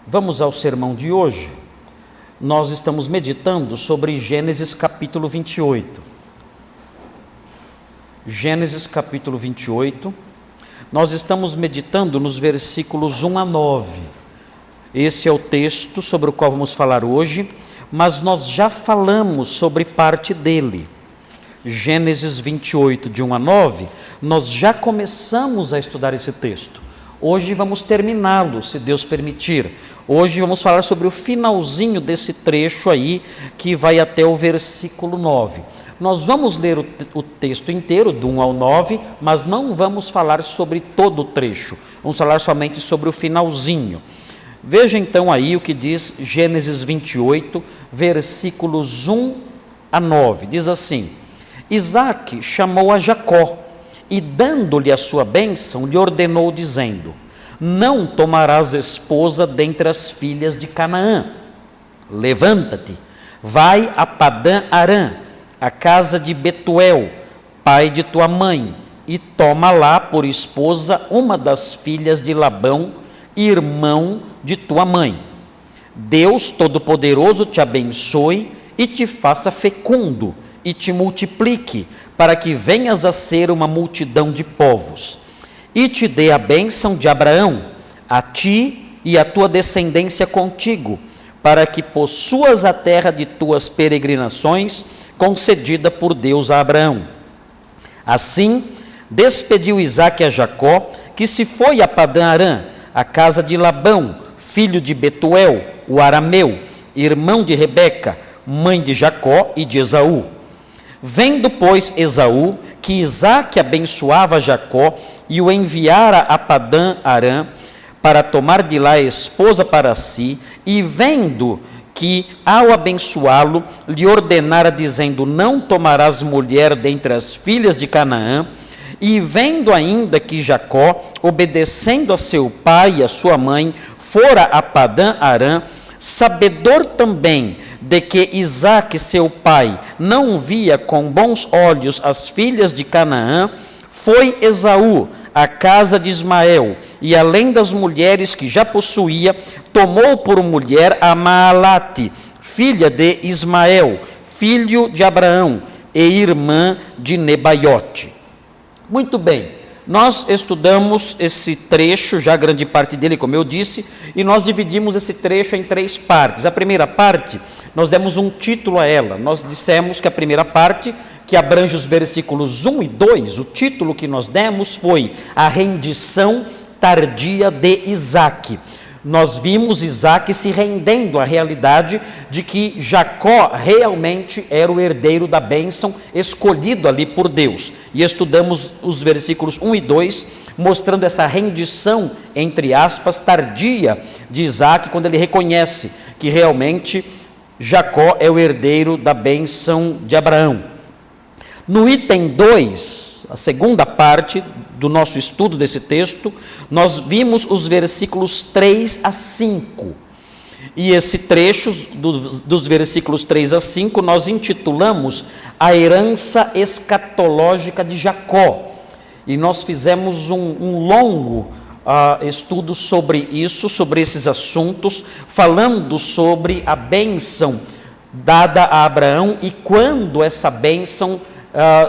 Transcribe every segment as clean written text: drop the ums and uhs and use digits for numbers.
Vamos ao sermão de hoje. Nós estamos meditando sobre Gênesis capítulo 28. Gênesis capítulo 28. Nós estamos meditando nos versículos 1 a 9. Esse é o texto sobre o qual vamos falar hoje, mas nós já falamos sobre parte dele. Gênesis 28, de 1 a 9, nós já começamos a estudar esse texto. Hoje vamos terminá-lo, se Deus permitir. Hoje vamos falar sobre o finalzinho desse trecho aí, que vai até o versículo 9. Nós vamos ler o texto inteiro, do 1 ao 9, mas não vamos falar sobre todo o trecho. Vamos falar somente sobre o finalzinho. Veja então aí o que diz Gênesis 28, versículos 1 a 9. Diz assim: Isaque chamou a Jacó e, dando-lhe a sua bênção, lhe ordenou, dizendo: Não tomarás esposa dentre as filhas de Canaã. Levanta-te, vai a Padã-Arã, a casa de Betuel, pai de tua mãe, e toma lá por esposa uma das filhas de Labão, irmão de tua mãe. Deus Todo-Poderoso te abençoe e te faça fecundo, e te multiplique, para que venhas a ser uma multidão de povos. E te dê a bênção de Abraão, a ti e a tua descendência contigo, para que possuas a terra de tuas peregrinações, concedida por Deus a Abraão. Assim, despediu Isaque a Jacó, que se foi a Padã-Arã, a casa de Labão, filho de Betuel, o arameu, irmão de Rebeca, mãe de Jacó e de Esaú. Vendo, pois, Esaú que Isaque abençoava Jacó e o enviara a Padã-Arã para tomar de lá a esposa para si, e vendo que, ao abençoá-lo, lhe ordenara, dizendo: Não tomarás mulher dentre as filhas de Canaã, e vendo ainda que Jacó, obedecendo a seu pai e a sua mãe, fora a Padã-Arã, sabedor também de que Isaque, seu pai, não via com bons olhos as filhas de Canaã, foi Esaú à casa de Ismael, e além das mulheres que já possuía, tomou por mulher a Maalate, filha de Ismael, filho de Abraão, e irmã de Nebaiote. Muito bem. Nós estudamos esse trecho, já grande parte dele, como eu disse, e nós dividimos esse trecho em 3 partes. A primeira parte, nós demos um título a ela. Nós dissemos que a primeira parte, que abrange os versículos 1 e 2, o título que nós demos foi A Rendição Tardia de Isaque. Nós vimos Isaque se rendendo à realidade de que Jacó realmente era o herdeiro da bênção escolhido ali por Deus. E estudamos os versículos 1 e 2, mostrando essa rendição, entre aspas, tardia de Isaque, quando ele reconhece que realmente Jacó é o herdeiro da bênção de Abraão. No item 2, a segunda parte do nosso estudo desse texto, nós vimos os versículos 3 a 5. E esse trecho, dos versículos 3 a 5, nós intitulamos A Herança Escatológica de Jacó. E nós fizemos um longo estudo sobre isso, sobre esses assuntos, falando sobre a bênção dada a Abraão e quando essa bênção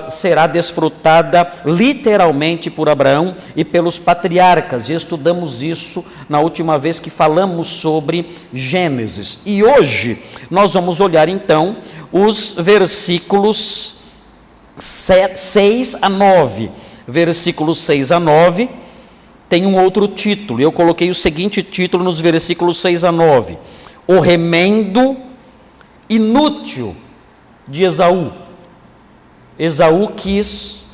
será desfrutada literalmente por Abraão e pelos patriarcas. E estudamos isso na última vez que falamos sobre Gênesis. E hoje nós vamos olhar então os versículos 6 a 9. Versículos 6 a 9 tem um outro título. Eu coloquei o seguinte título nos versículos 6 a 9: O remendo inútil de Esaú. Esaú quis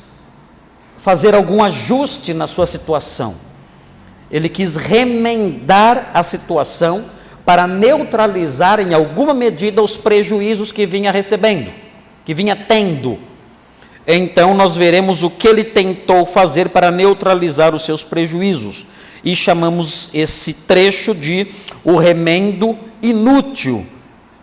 fazer algum ajuste na sua situação. Ele quis remendar a situação para neutralizar em alguma medida os prejuízos que vinha recebendo, que vinha tendo. Então nós veremos o que ele tentou fazer para neutralizar os seus prejuízos. E chamamos esse trecho de o remendo inútil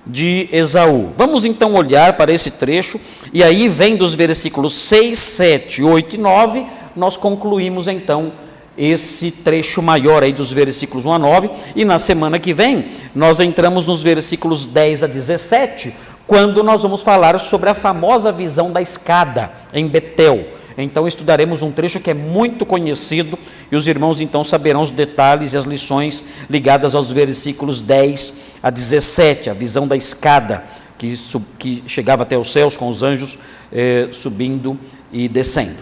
de Esaú. Vamos então olhar para esse trecho, e aí vem dos versículos 6, 7, 8 e 9, nós concluímos então esse trecho maior aí dos versículos 1 a 9, e na semana que vem nós entramos nos versículos 10 a 17, quando nós vamos falar sobre a famosa visão da escada em Betel. Então estudaremos um trecho que é muito conhecido, e os irmãos então saberão os detalhes e as lições ligadas aos versículos 10 a 17, a visão da escada que chegava até os céus com os anjos subindo e descendo.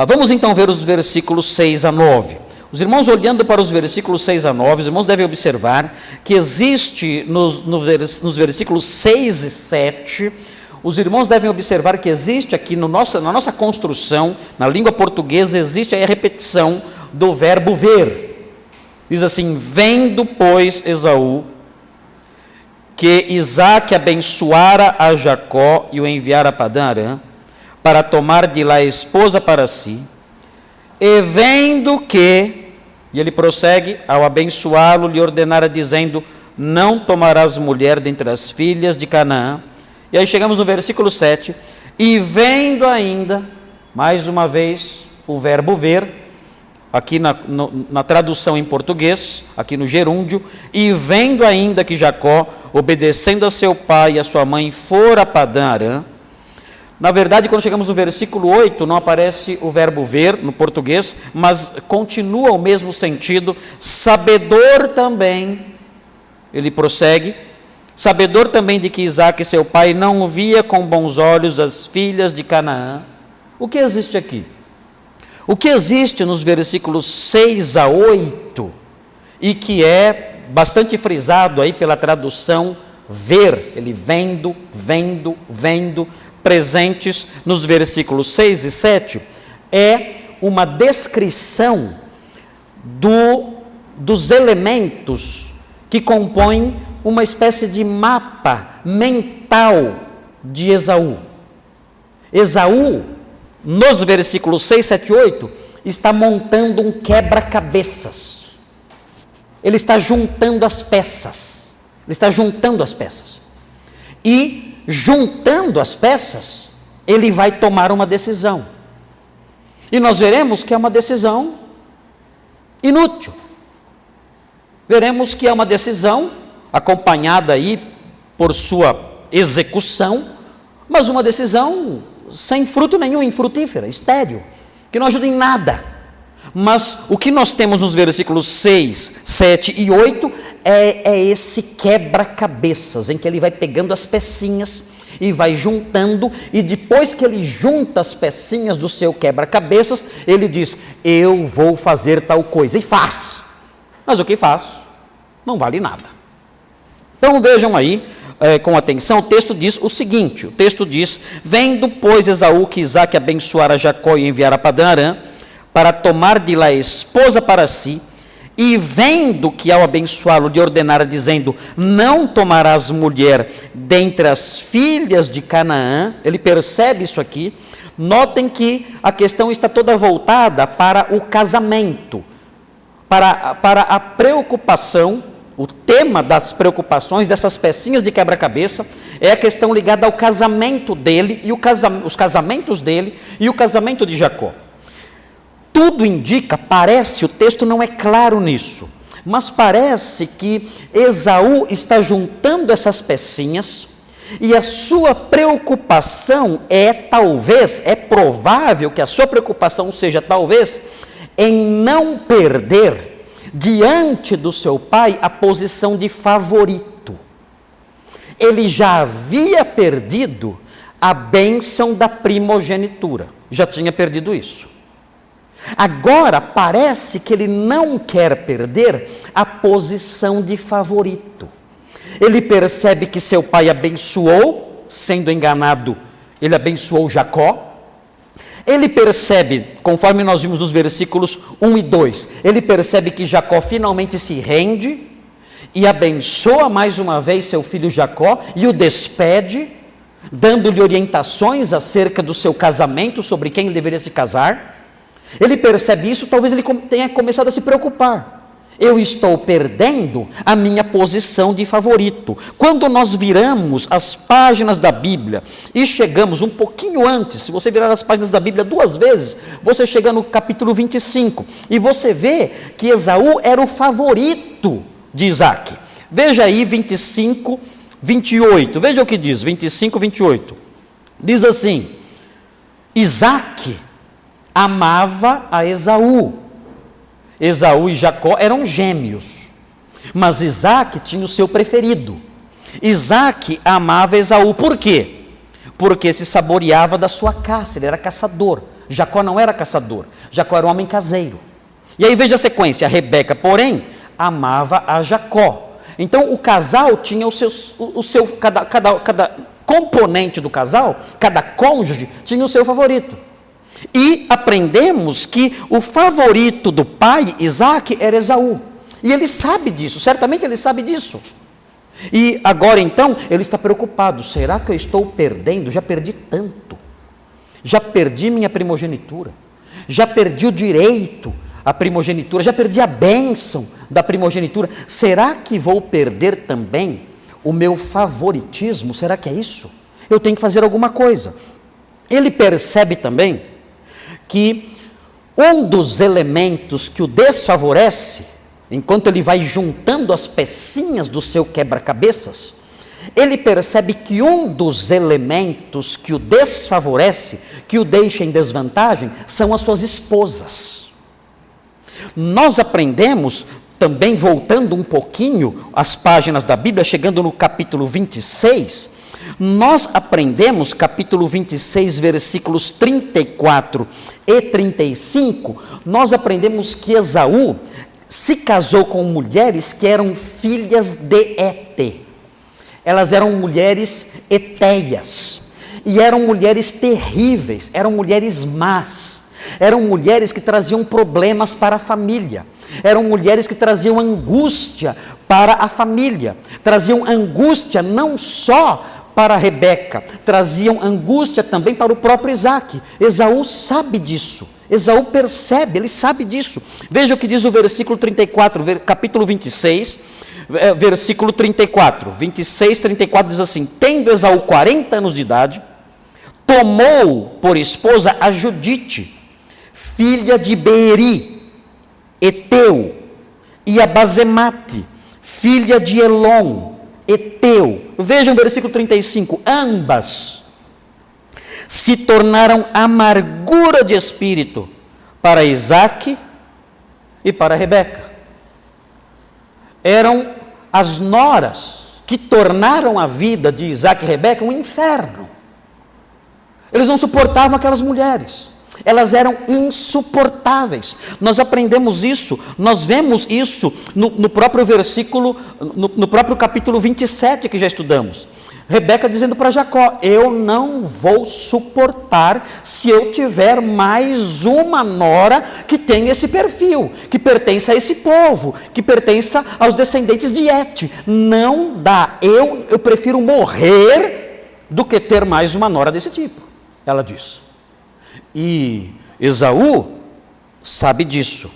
Vamos então ver os versículos 6 a 9. Os irmãos, olhando para os versículos 6 a 9, os irmãos devem observar que existe nos versículos 6 e 7, os irmãos devem observar que existe aqui na nossa construção, na língua portuguesa, existe aí a repetição do verbo ver. Diz assim: vendo, pois, Esaú, que Isaque abençoara a Jacó e o enviara a Padã Arã, para tomar de lá a esposa para si, e vendo que, e ele prossegue, ao abençoá-lo, lhe ordenara, dizendo: não tomarás mulher dentre as filhas de Canaã. E aí chegamos no versículo 7, e vendo ainda, mais uma vez, o verbo ver, aqui na tradução em português, aqui no gerúndio, e vendo ainda que Jacó, obedecendo a seu pai e a sua mãe, fora a Padã Arã. Na verdade, quando chegamos no versículo 8, não aparece o verbo ver no português, mas continua o mesmo sentido, sabedor também, ele prossegue, sabedor também de que Isaque, seu pai, não via com bons olhos as filhas de Canaã. O que existe aqui? O que existe nos versículos 6 a 8, e que é bastante frisado aí pela tradução ver, ele vendo, presentes nos versículos 6 e 7, é uma descrição dos elementos que compõem uma espécie de mapa mental de Esaú. Esaú, nos versículos 6, 7 e 8, está montando um quebra-cabeças. Ele está juntando as peças. E, juntando as peças, ele vai tomar uma decisão. E nós veremos que é uma decisão inútil. Veremos que é uma decisão acompanhada aí por sua execução, mas uma decisão sem fruto nenhum, infrutífera, estéril, que não ajuda em nada. Mas o que nós temos nos versículos 6, 7 e 8 é esse quebra-cabeças, em que ele vai pegando as pecinhas e vai juntando, e depois que ele junta as pecinhas do seu quebra-cabeças, ele diz: eu vou fazer tal coisa, e faz. Mas o que faz não vale nada. Então vejam aí, com atenção, o texto diz o seguinte, o texto diz: vendo, pois, Esaú que Isaque abençoara Jacó e enviara a Padã Arã, para tomar de lá a esposa para si, e vendo que ao abençoá-lo lhe ordenara, dizendo: não tomarás mulher dentre as filhas de Canaã, ele percebe isso aqui. Notem que a questão está toda voltada para o casamento, para a preocupação. O tema das preocupações, dessas pecinhas de quebra-cabeça, é a questão ligada ao casamento dele, e os casamentos dele e o casamento de Jacó. Tudo indica, parece, o texto não é claro nisso, mas parece que Esaú está juntando essas pecinhas, e a sua preocupação é provável que a sua preocupação seja talvez em não perder diante do seu pai a posição de favorito. Ele já havia perdido a bênção da primogenitura, já tinha perdido isso. Agora parece que ele não quer perder a posição de favorito. Ele percebe que seu pai abençoou, sendo enganado, ele abençoou Jacó. Ele percebe, conforme nós vimos nos versículos 1 e 2, ele percebe que Jacó finalmente se rende e abençoa mais uma vez seu filho Jacó e o despede, dando-lhe orientações acerca do seu casamento, sobre quem ele deveria se casar. Ele percebe isso, talvez ele tenha começado a se preocupar. Eu estou perdendo a minha posição de favorito. Quando nós viramos as páginas da Bíblia e chegamos um pouquinho antes, se você virar as páginas da Bíblia 2 vezes, você chega no capítulo 25 e você vê que Esaú era o favorito de Isaque. Veja aí 25, 28. Veja o que diz, 25, 28. Diz assim: Isaque amava a Esaú. Esaú e Jacó eram gêmeos, mas Isaque tinha o seu preferido. Isaque amava Esaú, por quê? Porque se saboreava da sua caça, ele era caçador. Jacó não era caçador, Jacó era um homem caseiro. E aí veja a sequência: Rebeca, porém, amava a Jacó. Então o casal tinha cada componente do casal, cada cônjuge tinha o seu favorito. E aprendemos que o favorito do pai, Isaque, era Esaú. E ele sabe disso, certamente ele sabe disso. E agora então, ele está preocupado: será que eu estou perdendo? Já perdi tanto. Já perdi minha primogenitura. Já perdi o direito à primogenitura. Já perdi a bênção da primogenitura. Será que vou perder também o meu favoritismo? Será que é isso? Eu tenho que fazer alguma coisa. Ele percebe também que um dos elementos que o desfavorece, enquanto ele vai juntando as pecinhas do seu quebra-cabeças, ele percebe que um dos elementos que o desfavorece, que o deixa em desvantagem, são as suas esposas. Nós aprendemos, também voltando um pouquinho as páginas da Bíblia, chegando no capítulo 26, nós aprendemos, capítulo 26, versículos 34 e 35, nós aprendemos que Esaú se casou com mulheres que eram filhas de Et. Elas eram mulheres etéias, e eram mulheres terríveis, eram mulheres más, eram mulheres que traziam problemas para a família, eram mulheres que traziam angústia para a família, traziam angústia não só para Rebeca, traziam angústia também para o próprio Isaque. Esaú sabe disso, Esaú percebe, ele sabe disso. Veja o que diz o versículo 34, capítulo 26, versículo 34, 26, 34 diz assim: tendo Esaú 40 anos de idade, tomou por esposa a Judite, filha de Beeri, Eteu, e a Basemate, filha de Elon, Eteu. Vejam o versículo 35, ambas se tornaram amargura de espírito para Isaque e para Rebeca. Eram as noras que tornaram a vida de Isaque e Rebeca um inferno. Eles não suportavam aquelas mulheres, elas eram insuportáveis. Nós aprendemos isso, nós vemos isso no próprio versículo, no próprio capítulo 27 que já estudamos. Rebeca dizendo para Jacó: eu não vou suportar se eu tiver mais uma nora que tem esse perfil, que pertence a esse povo, que pertence aos descendentes de Et. Não dá, eu prefiro morrer do que ter mais uma nora desse tipo, ela diz. E Esaú sabe disso,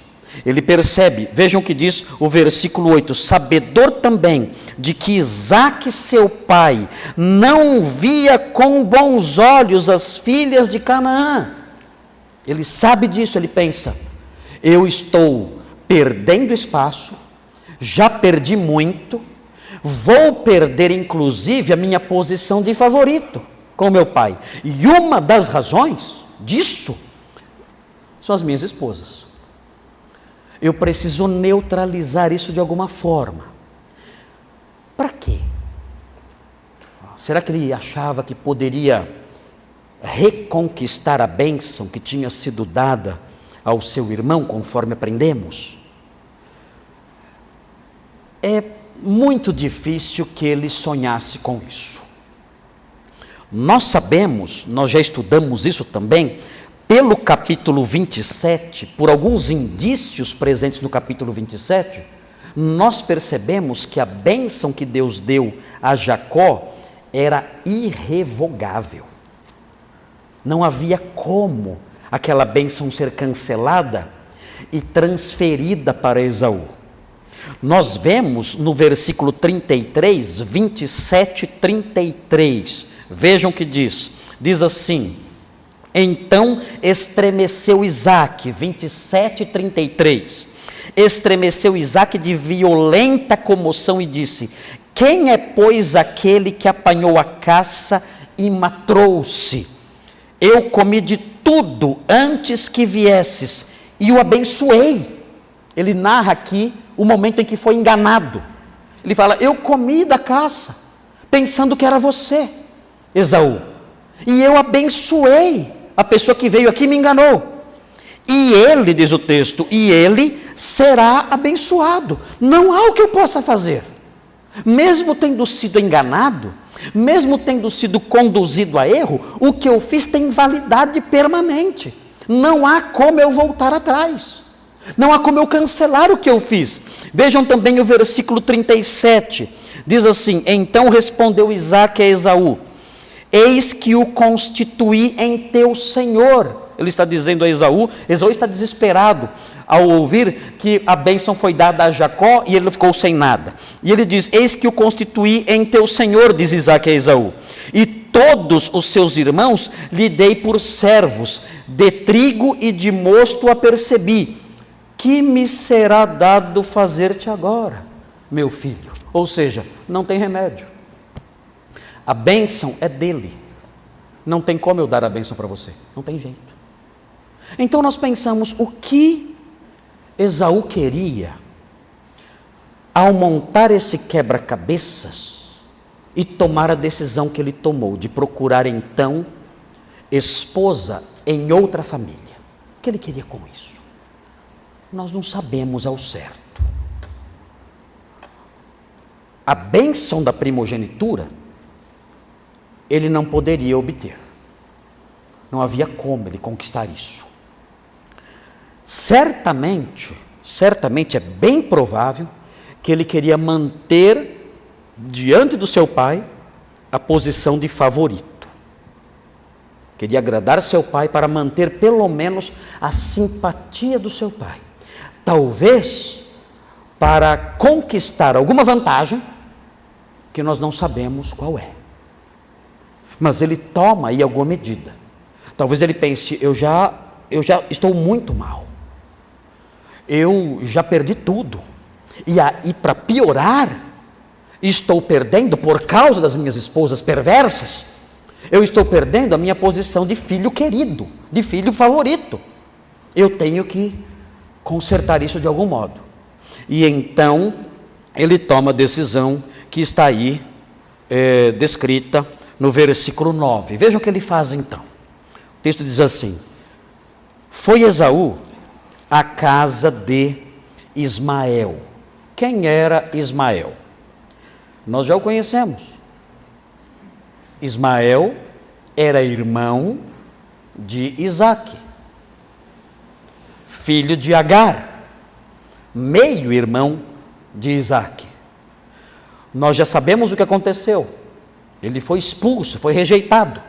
ele percebe. Vejam o que diz o versículo 8: sabedor também de que Isaque seu pai não via com bons olhos as filhas de Canaã. Ele sabe disso, ele pensa: eu estou perdendo espaço, já perdi muito, vou perder inclusive a minha posição de favorito com meu pai. E uma das razões disso são as minhas esposas. Eu preciso neutralizar isso de alguma forma. Para quê? Será que ele achava que poderia reconquistar a bênção que tinha sido dada ao seu irmão, conforme aprendemos? É muito difícil que ele sonhasse com isso. Nós sabemos, nós já estudamos isso também, pelo capítulo 27, por alguns indícios presentes no capítulo 27, nós percebemos que a bênção que Deus deu a Jacó era irrevogável. Não havia como aquela bênção ser cancelada e transferida para Esaú. Nós vemos no versículo 33, 27, 33. Vejam o que diz. Diz assim: então estremeceu Isaque, 27, 33. Estremeceu Isaque de violenta comoção e disse: quem é, pois, aquele que apanhou a caça e matrou-se? Eu comi de tudo antes que viesses e o abençoei. Ele narra aqui o momento em que foi enganado. Ele fala: eu comi da caça, pensando que era você, Esaú, e eu abençoei a pessoa que veio aqui e me enganou. E ele, diz o texto, e ele será abençoado. Não há o que eu possa fazer. Mesmo tendo sido enganado, mesmo tendo sido conduzido a erro, o que eu fiz tem validade permanente. Não há como eu voltar atrás. Não há como eu cancelar o que eu fiz. Vejam também o versículo 37. Diz assim: então respondeu Isaque a Esaú: eis que o constituí em teu senhor. Ele está dizendo a Esaú. Esaú está desesperado ao ouvir que a bênção foi dada a Jacó e ele ficou sem nada. E ele diz: eis que o constituí em teu senhor, diz Isaque a Esaú, e todos os seus irmãos lhe dei por servos, de trigo e de mosto apercebi. Que me será dado fazer-te agora, meu filho? Ou seja, não tem remédio. A bênção é dele. Não tem como eu dar a bênção para você. Não tem jeito. Então nós pensamos, o que Esaú queria ao montar esse quebra-cabeças e tomar a decisão que ele tomou de procurar então esposa em outra família? O que ele queria com isso? Nós não sabemos ao certo. A bênção da primogenitura ele não poderia obter. Não havia como ele conquistar isso. Certamente é bem provável que ele queria manter diante do seu pai a posição de favorito. Queria agradar seu pai para manter pelo menos a simpatia do seu pai. Talvez para conquistar alguma vantagem que nós não sabemos qual é. Mas ele toma aí alguma medida. Talvez ele pense: eu já estou muito mal. Eu já perdi tudo. E aí, para piorar, estou perdendo por causa das minhas esposas perversas. Eu estou perdendo a minha posição de filho querido, de filho favorito. Eu tenho que consertar isso de algum modo. E então ele toma a decisão que está aí descrita no versículo 9. Vejam o que ele faz então. O texto diz assim: foi Esaú à casa de Ismael. Quem era Ismael? Nós já o conhecemos. Ismael era irmão de Isaque, filho de Agar, meio-irmão de Isaque. Nós já sabemos o que aconteceu. Ele foi expulso, foi rejeitado.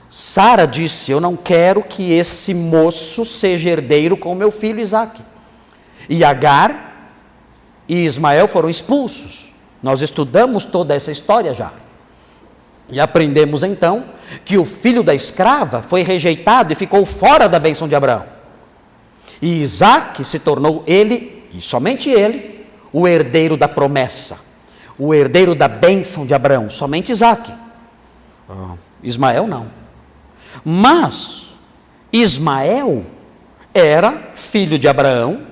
Sara disse: eu não quero que esse moço seja herdeiro com meu filho Isaque. E Agar e Ismael foram expulsos. Nós estudamos toda essa história já. E aprendemos então que o filho da escrava foi rejeitado e ficou fora da bênção de Abraão. E Isaque se tornou ele, e somente ele, o herdeiro da promessa, o herdeiro da bênção de Abraão, somente Isaque. Ismael não. Mas Ismael era filho de Abraão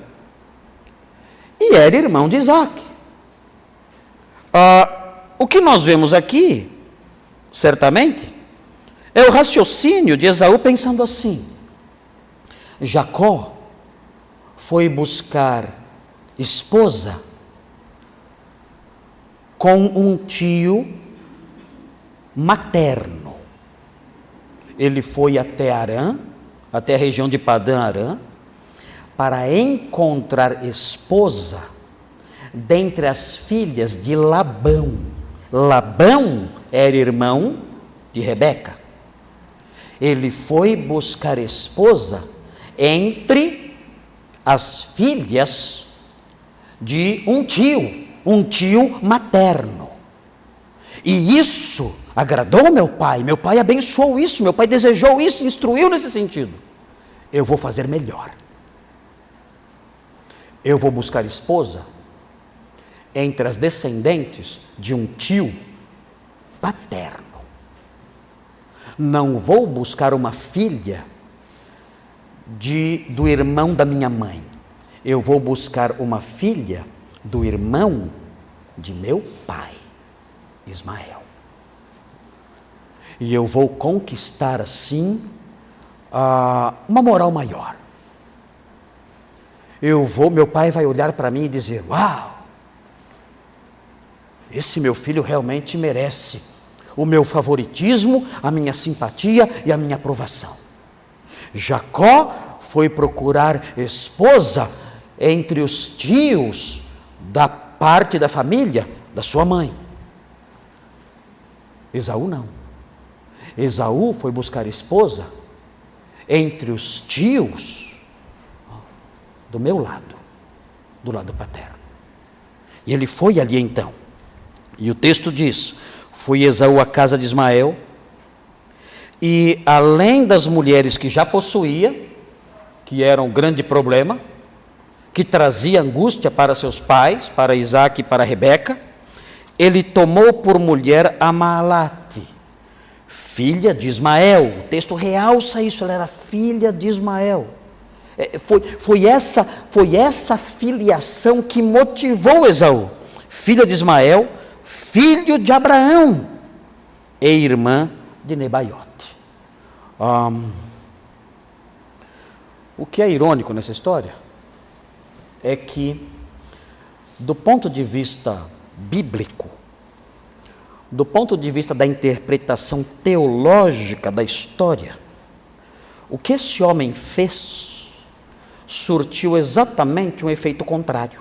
e era irmão de Isaque. O que nós vemos aqui, certamente, é o raciocínio de Esaú pensando assim: Jacó foi buscar esposa com um tio materno. Ele foi até Arã, até a região de Padã Arã, para encontrar esposa dentre as filhas de Labão. Labão era irmão de Rebeca. Ele foi buscar esposa entre as filhas de um tio materno. E isso agradou meu pai abençoou isso, meu pai desejou isso, instruiu nesse sentido. Eu vou fazer melhor. Eu vou buscar esposa entre as descendentes de um tio paterno. Não vou buscar uma filha do irmão da minha mãe. Eu vou buscar uma filha do irmão de meu pai, Ismael. E eu vou conquistar assim uma moral maior. Meu pai vai olhar para mim e dizer: uau, esse meu filho realmente merece o meu favoritismo, a minha simpatia e a minha aprovação. Jacó foi procurar esposa entre os tios da parte da família da sua mãe. Esaú não. Esaú foi buscar esposa entre os tios do meu lado, do lado paterno. E ele foi ali então. E o texto diz: foi Esaú à casa de Ismael, e além das mulheres que já possuía, que eram um grande problema, que trazia angústia para seus pais, para Isaque e para Rebeca, ele tomou por mulher a Maalate, filha de Ismael. O texto realça isso, ela era filha de Ismael. Foi essa filiação que motivou Esaú, filha de Ismael, filho de Abraão e irmã de Nebaiote. O que é irônico nessa história é que, do ponto de vista bíblico, do ponto de vista da interpretação teológica da história, o que esse homem fez surtiu exatamente um efeito contrário.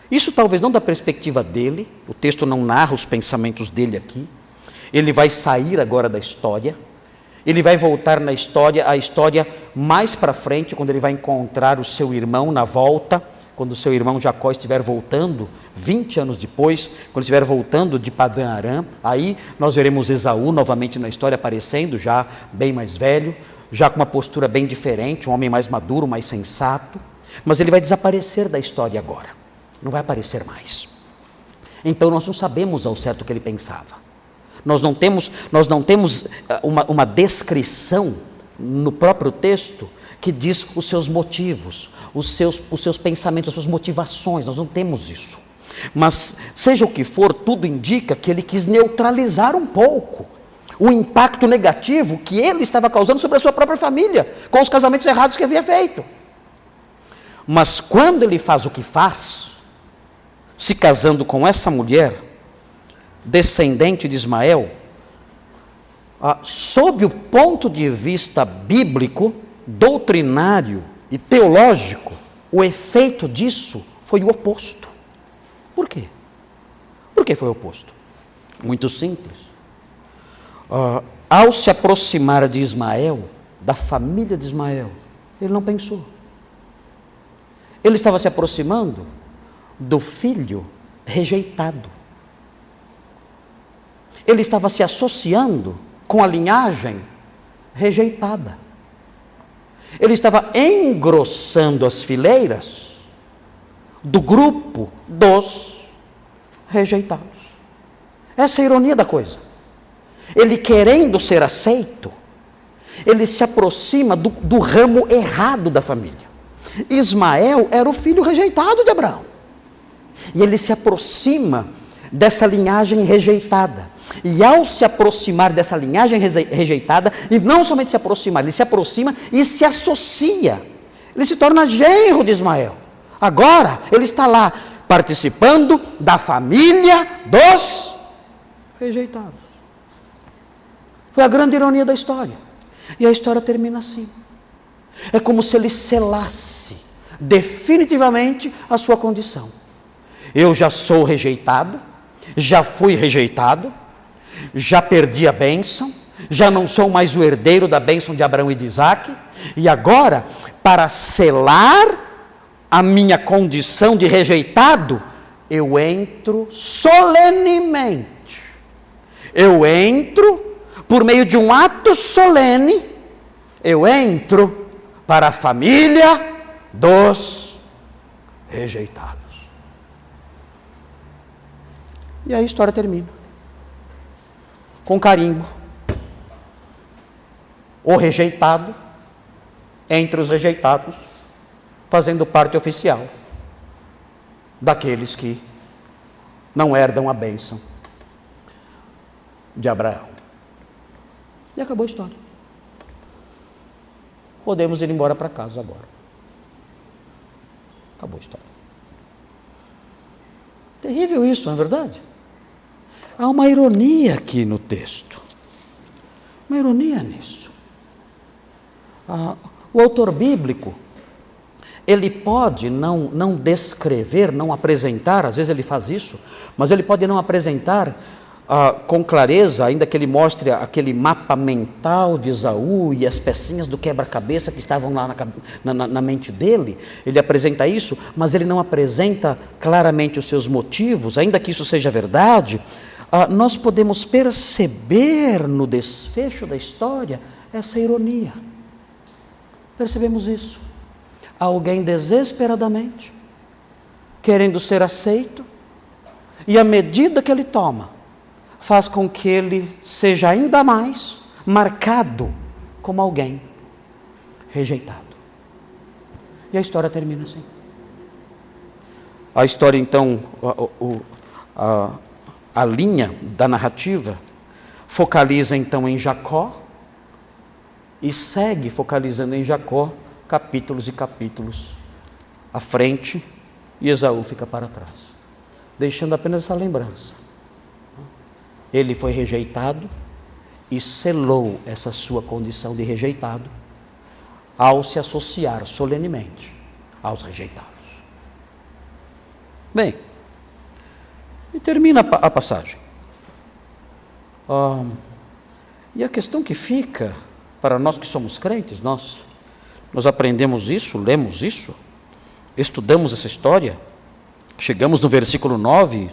Isso talvez não da perspectiva dele, o texto não narra os pensamentos dele aqui. Ele vai sair agora da história, ele vai voltar na história, a história mais para frente, quando ele vai encontrar o seu irmão na volta, quando o seu irmão Jacó estiver voltando, 20 anos depois, quando estiver voltando de Padã Arã, aí nós veremos Esaú novamente na história aparecendo, já bem mais velho, já com uma postura bem diferente, um homem mais maduro, mais sensato, mas ele vai desaparecer da história agora, não vai aparecer mais. Então nós não sabemos ao certo o que ele pensava. Nós não temos uma descrição no próprio texto que diz os seus motivos, os seus pensamentos, as suas motivações. Nós não temos isso. Mas, seja o que for, tudo indica que ele quis neutralizar um pouco o impacto negativo que ele estava causando sobre a sua própria família, com os casamentos errados que havia feito. Mas quando ele faz o que faz, se casando com essa mulher, descendente de Ismael, sob o ponto de vista bíblico, doutrinário e teológico, o efeito disso foi o oposto. Por quê? Por que foi o oposto? Muito simples. Ao se aproximar de Ismael, da família de Ismael, ele não pensou. Ele estava se aproximando do filho rejeitado. Ele estava se associando com a linhagem rejeitada. Ele estava engrossando as fileiras do grupo dos rejeitados. Essa é a ironia da coisa. Ele, querendo ser aceito, ele se aproxima do ramo errado da família. Ismael era o filho rejeitado de Abraão. E ele se aproxima dessa linhagem rejeitada. E ao se aproximar dessa linhagem rejeitada, e não somente se aproximar, ele se aproxima e se associa. Ele se torna genro de Ismael. Agora, ele está lá, participando da família dos rejeitados. Foi a grande ironia da história. E a história termina assim. É como se ele selasse definitivamente a sua condição. Eu já sou rejeitado, já fui rejeitado, já perdi a bênção, já não sou mais o herdeiro da bênção de Abraão e de Isaque, e agora, para selar a minha condição de rejeitado, eu entro solenemente. Eu entro, por meio de um ato solene, eu entro para a família dos rejeitados. E aí a história termina com carimbo. O rejeitado entre os rejeitados, fazendo parte oficial daqueles que não herdam a bênção de Abraão. E acabou a história. Podemos ir embora para casa agora. Acabou a história. Terrível isso, não é verdade? Há uma ironia aqui no texto. Uma ironia nisso. O autor bíblico, ele pode não descrever, não apresentar, às vezes ele faz isso, mas ele pode não apresentar com clareza, ainda que ele mostre aquele mapa mental de Esaú e as pecinhas do quebra-cabeça que estavam lá na mente dele. Ele apresenta isso, mas ele não apresenta claramente os seus motivos. Ainda que isso seja verdade, nós podemos perceber no desfecho da história essa ironia. Percebemos isso. Alguém desesperadamente querendo ser aceito, e a medida que ele toma faz com que ele seja ainda mais marcado como alguém rejeitado. E a história termina assim. A história, então, a linha da narrativa focaliza então em Jacó e segue focalizando em Jacó capítulos e capítulos à frente, e Esaú fica para trás, deixando apenas essa lembrança. Ele foi rejeitado e selou essa sua condição de rejeitado ao se associar solenemente aos rejeitados. Bem, e termina a passagem. E a questão que fica para nós que somos crentes, nós aprendemos isso, lemos isso, estudamos essa história, chegamos no versículo 9,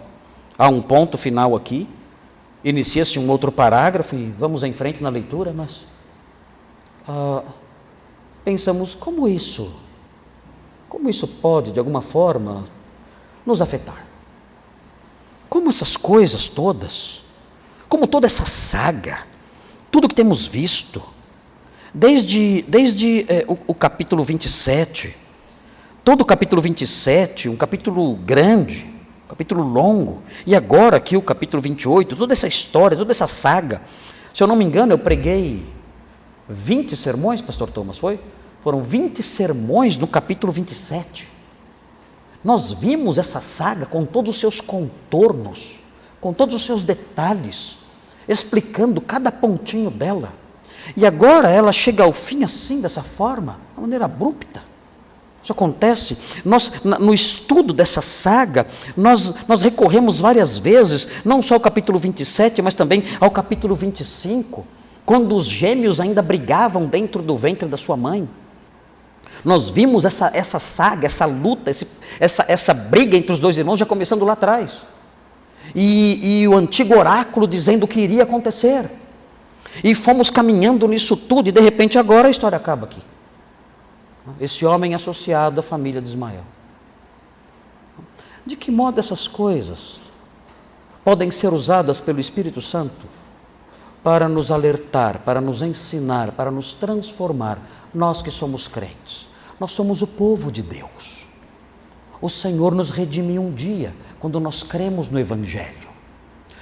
há um ponto final aqui, inicia-se um outro parágrafo e vamos em frente na leitura, mas pensamos, como isso pode, de alguma forma, nos afetar? Como essas coisas todas, como toda essa saga, tudo que temos visto, desde o capítulo 27, todo o capítulo 27, um capítulo grande, um capítulo longo, e agora aqui o capítulo 28, toda essa história, toda essa saga. Se eu não me engano, eu preguei 20 sermões, pastor Thomas, foi? Foram 20 sermões no capítulo 27. Nós vimos essa saga com todos os seus contornos, com todos os seus detalhes, explicando cada pontinho dela. E agora ela chega ao fim assim, dessa forma, de uma maneira abrupta. Isso acontece. No estudo dessa saga, nós recorremos várias vezes, não só ao capítulo 27, mas também ao capítulo 25, quando os gêmeos ainda brigavam dentro do ventre da sua mãe. Nós vimos essa saga, essa luta, essa briga entre os dois irmãos já começando lá atrás. E o antigo oráculo dizendo o que iria acontecer. E fomos caminhando nisso tudo, e de repente agora a história acaba aqui. Esse homem associado à família de Ismael. De que modo essas coisas podem ser usadas pelo Espírito Santo para nos alertar, para nos ensinar, para nos transformar, nós que somos crentes? Nós somos o povo de Deus. O Senhor nos redimiu um dia, quando nós cremos no Evangelho.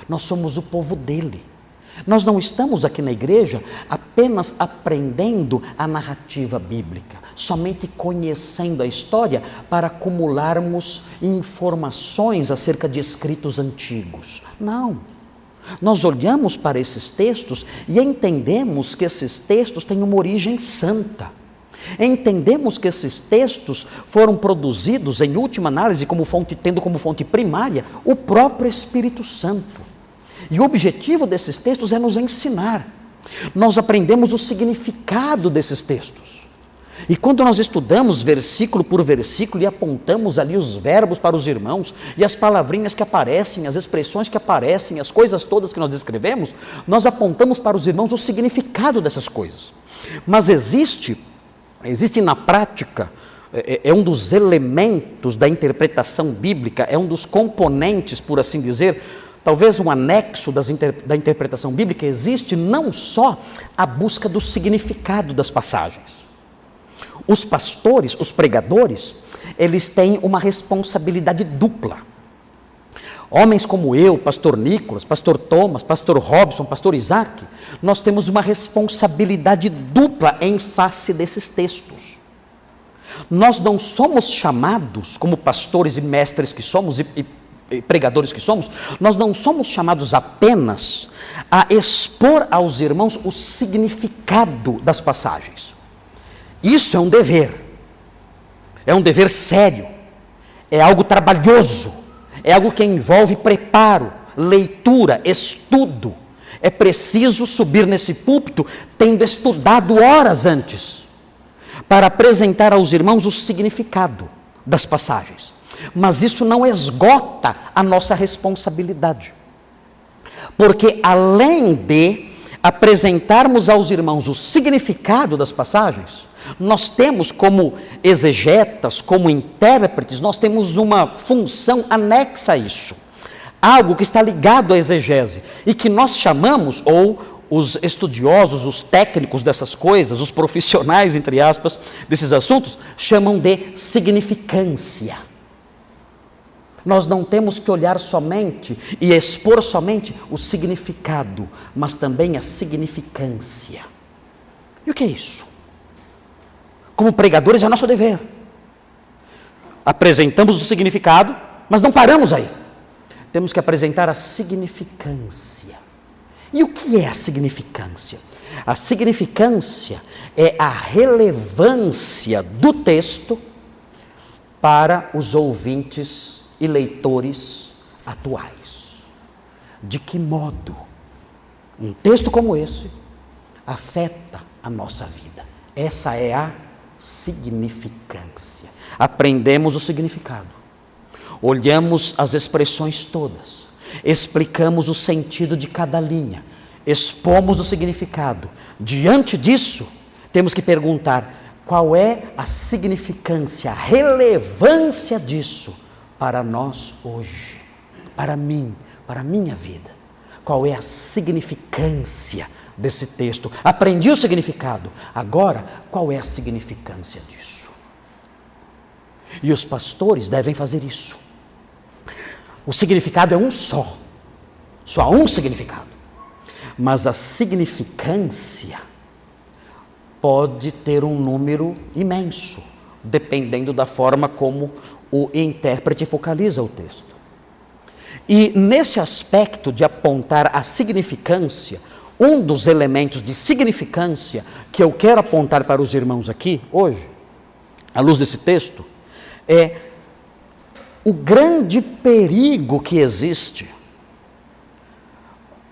Nós somos o povo dele. Nós não estamos aqui na igreja apenas aprendendo a narrativa bíblica, somente conhecendo a história para acumularmos informações acerca de escritos antigos. Não. Nós olhamos para esses textos e entendemos que esses textos têm uma origem santa. Entendemos que esses textos foram produzidos, em última análise, tendo como fonte primária o próprio Espírito Santo. E o objetivo desses textos é nos ensinar. Nós aprendemos o significado desses textos. E quando nós estudamos versículo por versículo e apontamos ali os verbos para os irmãos, e as palavrinhas que aparecem, as expressões que aparecem, as coisas todas que nós descrevemos, nós apontamos para os irmãos o significado dessas coisas. Mas existe na prática, é um dos elementos da interpretação bíblica, é um dos componentes, por assim dizer, talvez um anexo da interpretação bíblica, existe não só a busca do significado das passagens. Os pastores, os pregadores, eles têm uma responsabilidade dupla. Homens como eu, pastor Nicolas, pastor Thomas, pastor Robson, pastor Isaac, nós temos uma responsabilidade dupla em face desses textos. Nós não somos chamados, como pastores e mestres que somos, e pregadores que somos, nós não somos chamados apenas a expor aos irmãos o significado das passagens. Isso é um dever sério, é algo trabalhoso, é algo que envolve preparo, leitura, estudo. É preciso subir nesse púlpito tendo estudado horas antes, para apresentar aos irmãos o significado das passagens. Mas isso não esgota a nossa responsabilidade, porque além de apresentarmos aos irmãos o significado das passagens, nós temos como exegetas, como intérpretes, nós temos uma função anexa a isso, algo que está ligado à exegese, e que nós chamamos, ou os estudiosos, os técnicos dessas coisas, os profissionais, entre aspas, desses assuntos, chamam de significância. Nós não temos que olhar somente e expor somente o significado, mas também a significância. E o que é isso? Como pregadores é nosso dever. Apresentamos o significado, mas não paramos aí. Temos que apresentar a significância. E o que é a significância? A significância é a relevância do texto para os ouvintes e leitores atuais. De que modo um texto como esse afeta a nossa vida? Essa é a significância. Aprendemos o significado, olhamos as expressões todas, explicamos o sentido de cada linha, expomos o significado. Diante disso, temos que perguntar qual é a significância, a relevância disso para nós hoje, para mim, para a minha vida. Qual é a significância desse texto? Aprendi o significado, agora qual é a significância disso? E os pastores devem fazer isso. O significado é um só há um significado, mas a significância pode ter um número imenso, dependendo da forma como o intérprete focaliza o texto. E nesse aspecto de apontar a significância, um dos elementos de significância que eu quero apontar para os irmãos aqui, hoje, à luz desse texto, é o grande perigo que existe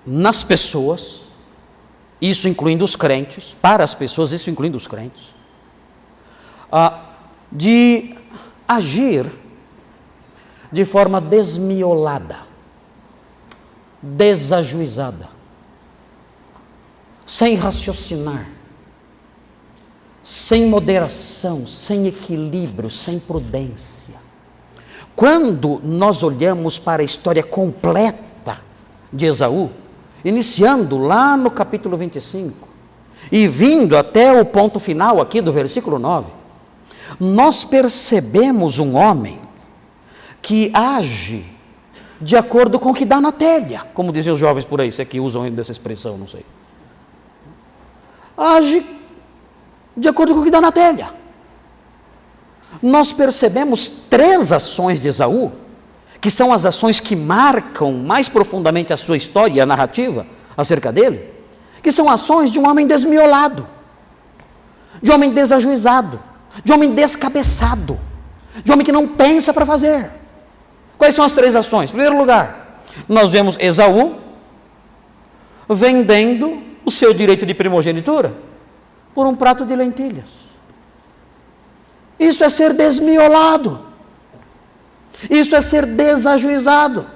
nas pessoas, isso incluindo os crentes, para as pessoas, isso incluindo os crentes, de agir de forma desmiolada, desajuizada, sem raciocinar, sem moderação, sem equilíbrio, sem prudência. Quando nós olhamos para a história completa de Esaú, iniciando lá no capítulo 25 e vindo até o ponto final aqui do versículo 9, nós percebemos um homem que age de acordo com o que dá na telha, como dizem os jovens por aí, se é que usam dessa expressão, não sei. Age de acordo com o que dá na telha. Nós percebemos 3 ações de Esaú, que são as ações que marcam mais profundamente a sua história e a narrativa acerca dele, que são ações de um homem desmiolado, de um homem desajuizado, de um homem descabeçado, de um homem que não pensa para fazer. Quais são as 3 ações? Em primeiro lugar, nós vemos Esaú vendendo o seu direito de primogenitura por um prato de lentilhas. Isso é ser desmiolado. Isso é ser desajuizado.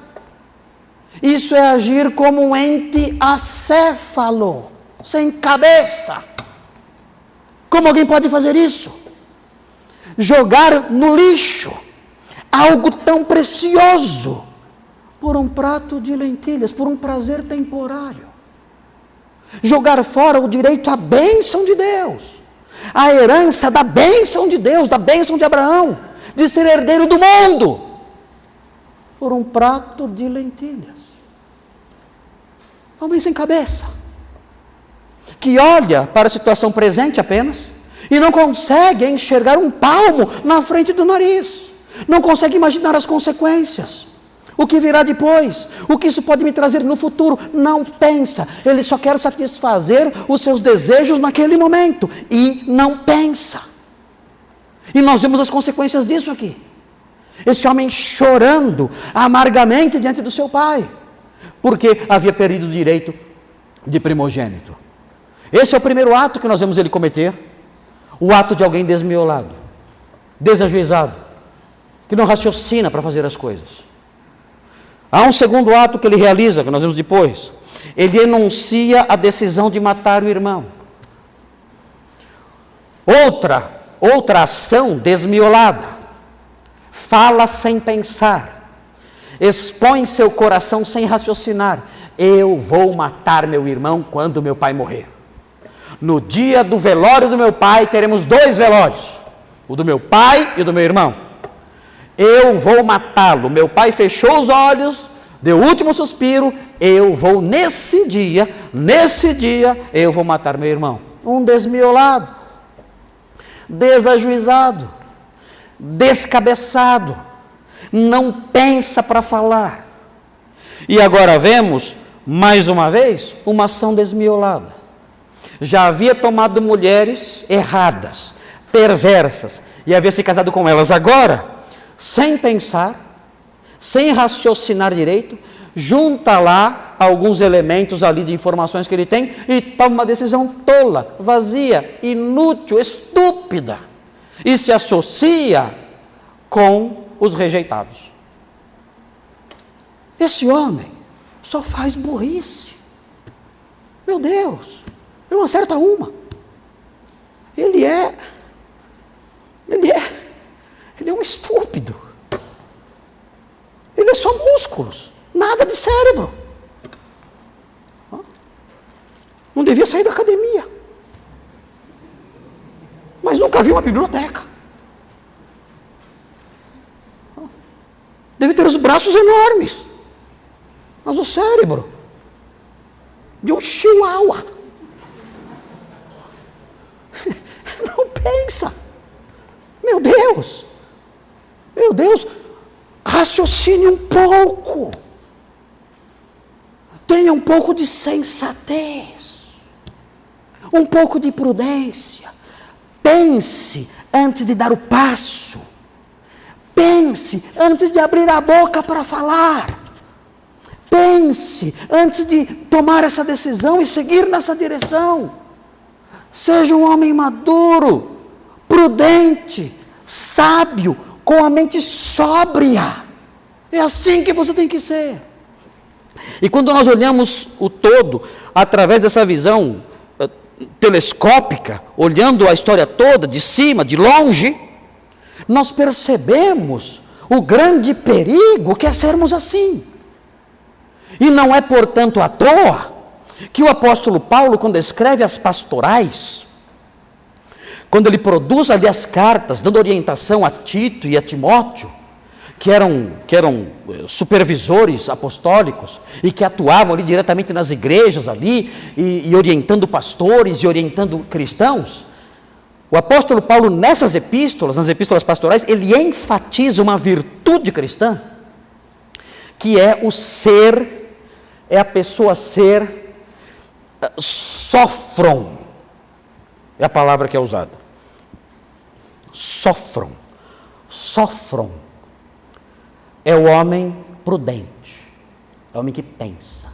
Isso é agir como um ente acéfalo, sem cabeça. Como alguém pode fazer isso? Jogar no lixo algo tão precioso por um prato de lentilhas, por um prazer temporário. Jogar fora o direito à bênção de Deus, a herança da bênção de Deus, da bênção de Abraão, de ser herdeiro do mundo, por um prato de lentilhas. Homem sem cabeça, que olha para a situação presente apenas, e não consegue enxergar um palmo na frente do nariz, não consegue imaginar as consequências, o que virá depois, o que isso pode me trazer no futuro. Não pensa, ele só quer satisfazer os seus desejos naquele momento, e não pensa. E nós vemos as consequências disso aqui. Esse homem chorando amargamente diante do seu pai, porque havia perdido o direito de primogênito. Esse é o primeiro ato que nós vemos ele cometer, o ato de alguém desmiolado, desajuizado, que não raciocina para fazer as coisas. Há um segundo ato que ele realiza, que nós vemos depois. Ele enuncia a decisão de matar o irmão. Outra ação desmiolada. Fala sem pensar. Expõe seu coração sem raciocinar. Eu vou matar meu irmão quando meu pai morrer. No dia do velório do meu pai, teremos 2 velórios. O do meu pai e o do meu irmão. Eu vou matá-lo. Meu pai fechou os olhos, deu o último suspiro. Eu vou nesse dia, eu vou matar meu irmão. Um desmiolado, desajuizado, descabeçado, não pensa para falar. E agora vemos, mais uma vez, uma ação desmiolada. Já havia tomado mulheres erradas, perversas, e havia se casado com elas. Agora, sem pensar, sem raciocinar direito, junta lá alguns elementos ali de informações que ele tem e toma uma decisão tola, vazia, inútil, estúpida, e se associa com os rejeitados. Esse homem só faz burrice. Meu Deus, ele não acerta uma. Ele é um estúpido. Ele é só músculos, nada de cérebro. Não devia sair da academia. Mas nunca vi uma biblioteca. Deve ter os braços enormes. Mas o cérebro de um chihuahua. Não pensa. Meu Deus, raciocine um pouco, tenha um pouco de sensatez, um pouco de prudência, pense antes de dar o passo, pense antes de abrir a boca para falar, pense antes de tomar essa decisão e seguir nessa direção. Seja um homem maduro, prudente, sábio, com a mente sóbria. É assim que você tem que ser. E quando nós olhamos o todo, através dessa visão telescópica, olhando a história toda, de cima, de longe, nós percebemos o grande perigo que é sermos assim. E não é, portanto, à toa que o apóstolo Paulo, quando escreve as pastorais, quando ele produz ali as cartas, dando orientação a Tito e a Timóteo, que eram supervisores apostólicos e que atuavam ali diretamente nas igrejas ali, e orientando pastores e orientando cristãos, o apóstolo Paulo nessas epístolas, nas epístolas pastorais, ele enfatiza uma virtude cristã, que é o ser, é a pessoa ser sófron, é a palavra que é usada. Sófron é o homem prudente, é o homem que pensa,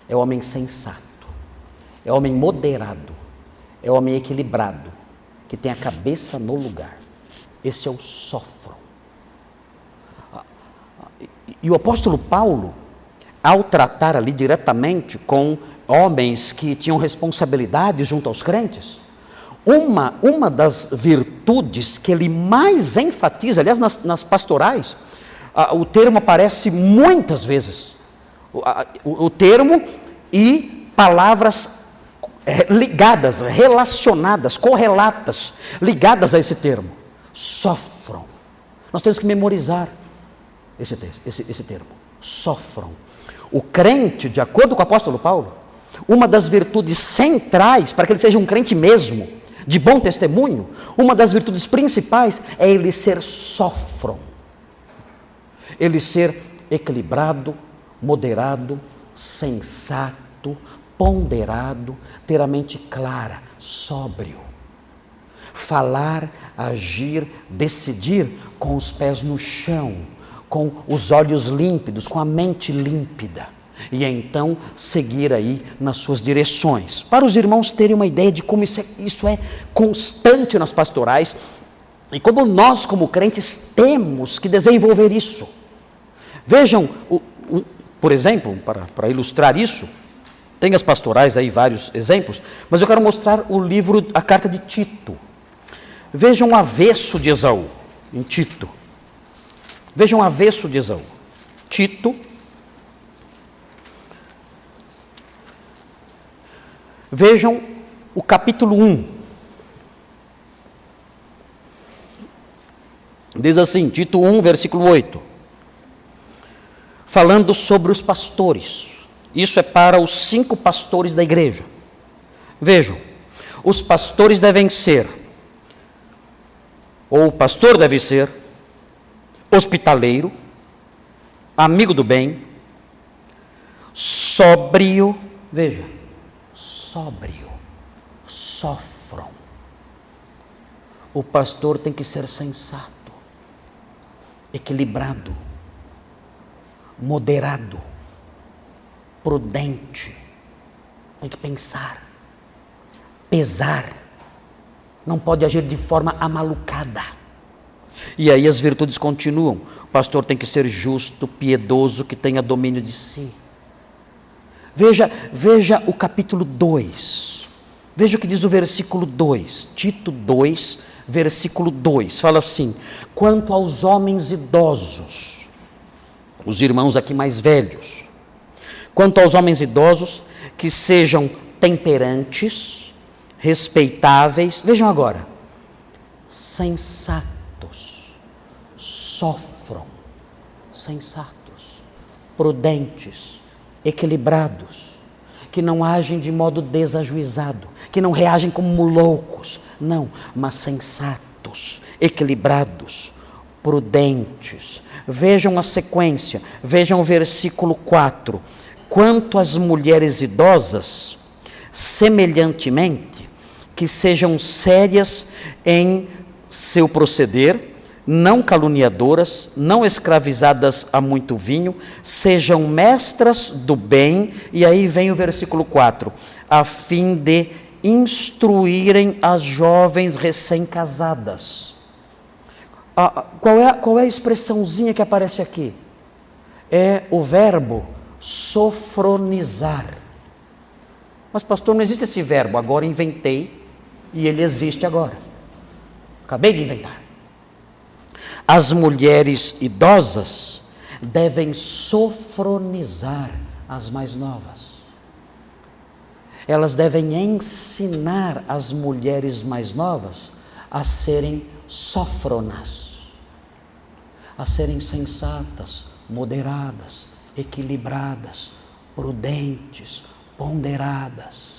é o homem sensato, é o homem moderado, é o homem equilibrado, que tem a cabeça no lugar. esse é o sofram. E o apóstolo Paulo, ao tratar ali diretamente com homens que tinham responsabilidade junto aos crentes, uma das virtudes que ele mais enfatiza, aliás, nas pastorais, o termo aparece muitas vezes, o termo e palavras ligadas, relacionadas, correlatas, ligadas a esse termo, sofram. Nós temos que memorizar esse termo, sofram. O crente, de acordo com o apóstolo Paulo, uma das virtudes centrais para que ele seja um crente mesmo, de bom testemunho, uma das virtudes principais é ele ser sofram. Ele ser equilibrado, moderado, sensato, ponderado, ter a mente clara, sóbrio. Falar, agir, decidir com os pés no chão, com os olhos límpidos, com a mente límpida. E então seguir aí nas suas direções. Para os irmãos terem uma ideia de como isso é constante nas pastorais e como nós, como crentes, temos que desenvolver isso. Vejam, por exemplo, para ilustrar isso, tem as pastorais aí vários exemplos, mas eu quero mostrar o livro, a carta de Tito. Vejam o avesso de Esaú, em Tito. Vejam o avesso de Esaú. Tito. Vejam o capítulo 1. Diz assim, Tito 1, versículo 8. Falando sobre os pastores. Isso é para os 5 pastores da igreja. Vejam, os pastores devem ser, ou o pastor deve ser, hospitaleiro, amigo do bem, sóbrio, veja, sóbrio, sofram. O pastor tem que ser sensato, equilibrado, moderado, prudente, tem que pensar, pesar, não pode agir de forma amalucada. E aí as virtudes continuam. O pastor tem que ser justo, piedoso, que tenha domínio de si. Veja o capítulo 2. Veja o que diz o versículo 2. Tito 2, versículo 2. Fala assim: quanto aos homens idosos, os irmãos aqui mais velhos, quanto aos homens idosos, que sejam temperantes, respeitáveis, vejam agora, sensatos, sofram, sensatos, prudentes, equilibrados, que não agem de modo desajuizado, que não reagem como loucos, não, mas sensatos, equilibrados, prudentes. Vejam a sequência, vejam o versículo 4. Quanto às mulheres idosas, semelhantemente, que sejam sérias em seu proceder, não caluniadoras, não escravizadas a muito vinho, sejam mestras do bem, e aí vem o versículo 4, a fim de instruírem as jovens recém-casadas. Qual é a expressãozinha que aparece aqui? É o verbo sofronizar. Mas pastor, não existe esse verbo, agora inventei e ele existe agora. Acabei de inventar. As mulheres idosas devem sofronizar as mais novas. Elas devem ensinar as mulheres mais novas a serem sófronas, a serem sensatas, moderadas, equilibradas, prudentes, ponderadas.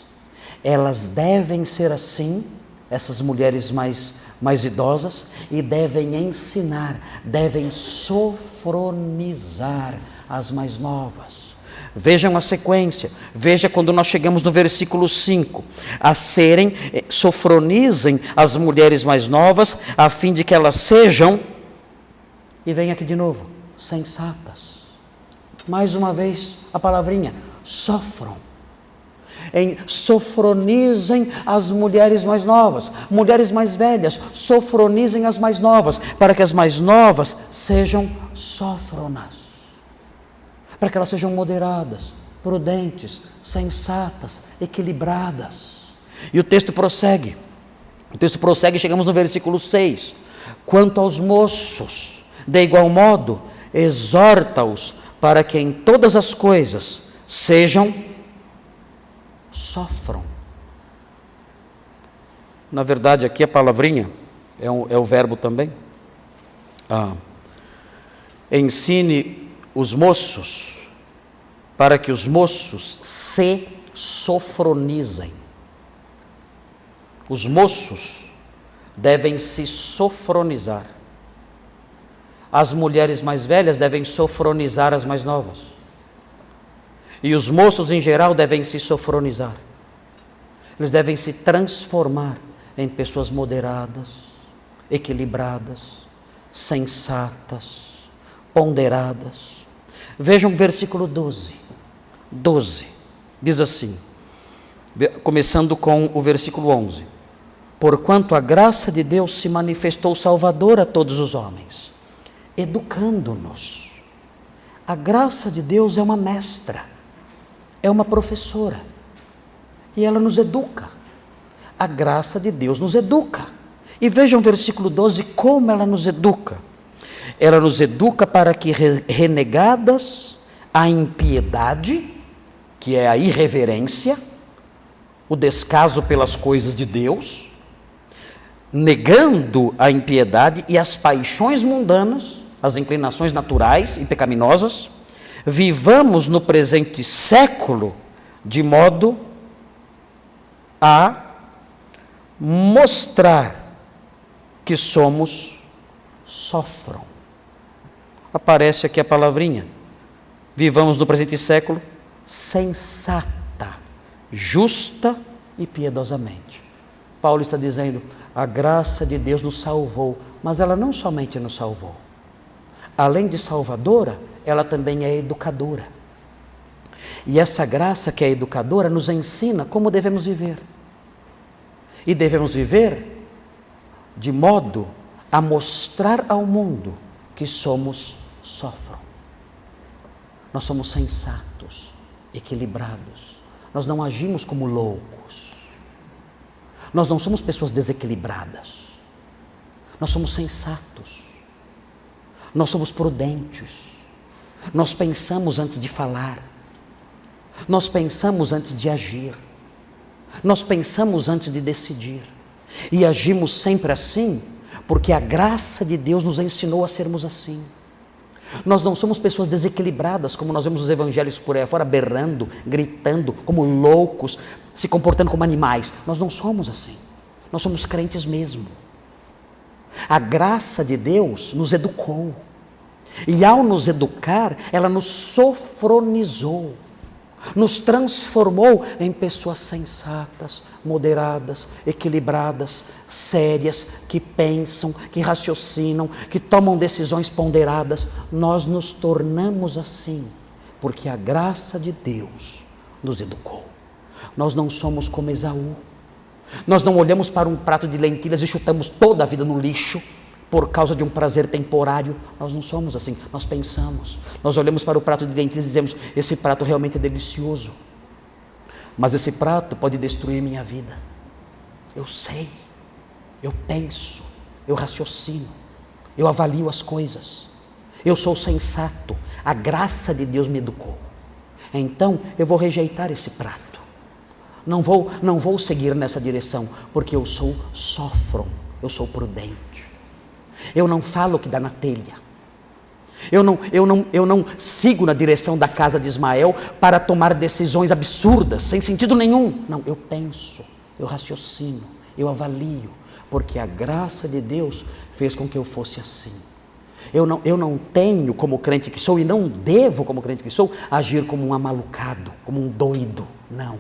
Elas devem ser assim, essas mulheres mais idosas, e devem ensinar, devem sofronizar as mais novas. Vejam a sequência, veja quando nós chegamos no versículo 5, sofronizem as mulheres mais novas, a fim de que elas sejam, e vem aqui de novo, sensatas. Mais uma vez a palavrinha, sofram. Sofronizem as mulheres mais novas, mulheres mais velhas, sofronizem as mais novas, para que as mais novas sejam sófronas, para que elas sejam moderadas, prudentes, sensatas, equilibradas. E o texto prossegue, chegamos no versículo 6. Quanto aos moços, de igual modo, exorta-os para que em todas as coisas sofram. Na verdade, aqui a palavrinha é o verbo também. Ensine os moços para que os moços se sofronizem. Os moços devem se sofronizar. As mulheres mais velhas devem sofronizar as mais novas. E os moços em geral devem se sofronizar. Eles devem se transformar em pessoas moderadas, equilibradas, sensatas, ponderadas. Vejam o versículo 12. Diz assim, começando com o versículo 11. Porquanto a graça de Deus se manifestou salvadora a todos os homens, educando-nos. A graça de Deus é uma mestra, é uma professora, e ela nos educa. A graça de Deus nos educa. E vejam o versículo 12, como ela nos educa. Ela nos educa para que, renegadas a impiedade, que é a irreverência, o descaso pelas coisas de Deus, negando a impiedade e as paixões mundanas, as inclinações naturais e pecaminosas, vivamos no presente século de modo a mostrar que somos sófron. Aparece aqui a palavrinha. Vivamos no presente século sensata, justa e piedosamente. Paulo está dizendo, a graça de Deus nos salvou, mas ela não somente nos salvou. Além de salvadora, ela também é educadora. E essa graça que é educadora nos ensina como devemos viver. E devemos viver de modo a mostrar ao mundo que somos sófron. Nós somos sensatos, equilibrados. Nós não agimos como loucos. Nós não somos pessoas desequilibradas. Nós somos sensatos. Nós somos prudentes. Nós pensamos antes de falar. Nós pensamos antes de agir. Nós pensamos antes de decidir. E agimos sempre assim, porque a graça de Deus nos ensinou a sermos assim. Nós não somos pessoas desequilibradas, como nós vemos os evangelhos por aí fora, berrando, gritando, como loucos, se comportando como animais. Nós não somos assim. Nós somos crentes mesmo. A graça de Deus nos educou. E ao nos educar, ela nos sofronizou. Nos transformou em pessoas sensatas, moderadas, equilibradas, sérias, que pensam, que raciocinam, que tomam decisões ponderadas. Nós nos tornamos assim, porque a graça de Deus nos educou. Nós não somos como Esaú. Nós não olhamos para um prato de lentilhas e chutamos toda a vida no lixo por causa de um prazer temporário. Nós não somos assim, nós pensamos. Nós olhamos para o prato de lentilhas e dizemos, esse prato realmente é delicioso, mas esse prato pode destruir minha vida. Eu sei, eu penso, eu raciocino, eu avalio as coisas, eu sou sensato, a graça de Deus me educou. Então eu vou rejeitar esse prato, não vou seguir nessa direção, porque eu sou sófron, eu sou prudente. Eu não falo o que dá na telha. Eu não sigo na direção da casa de Ismael para tomar decisões absurdas, sem sentido nenhum. Não, eu penso, eu raciocino, eu avalio, porque a graça de Deus fez com que eu fosse assim. Eu não tenho, como crente que sou, e não devo, como crente que sou, agir como um amalucado, como um doido. Não.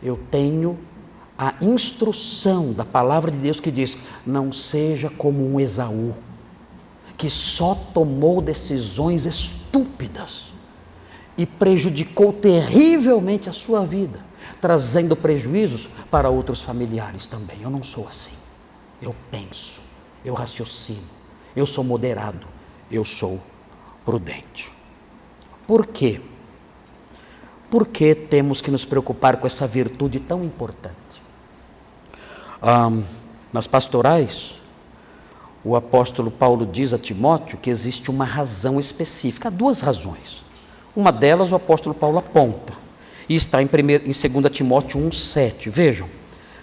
Eu tenho a instrução da palavra de Deus que diz, não seja como um Esaú, que só tomou decisões estúpidas e prejudicou terrivelmente a sua vida. trazendo prejuízos para outros familiares também. Eu não sou assim. Eu penso, eu raciocino, eu sou moderado, eu sou prudente. Por quê? Por que temos que nos preocupar com essa virtude tão importante? Nas pastorais, o apóstolo Paulo diz a Timóteo que existe uma razão específica. Há duas razões. Uma delas o apóstolo Paulo aponta, e está em 2 Timóteo 1,7. Vejam,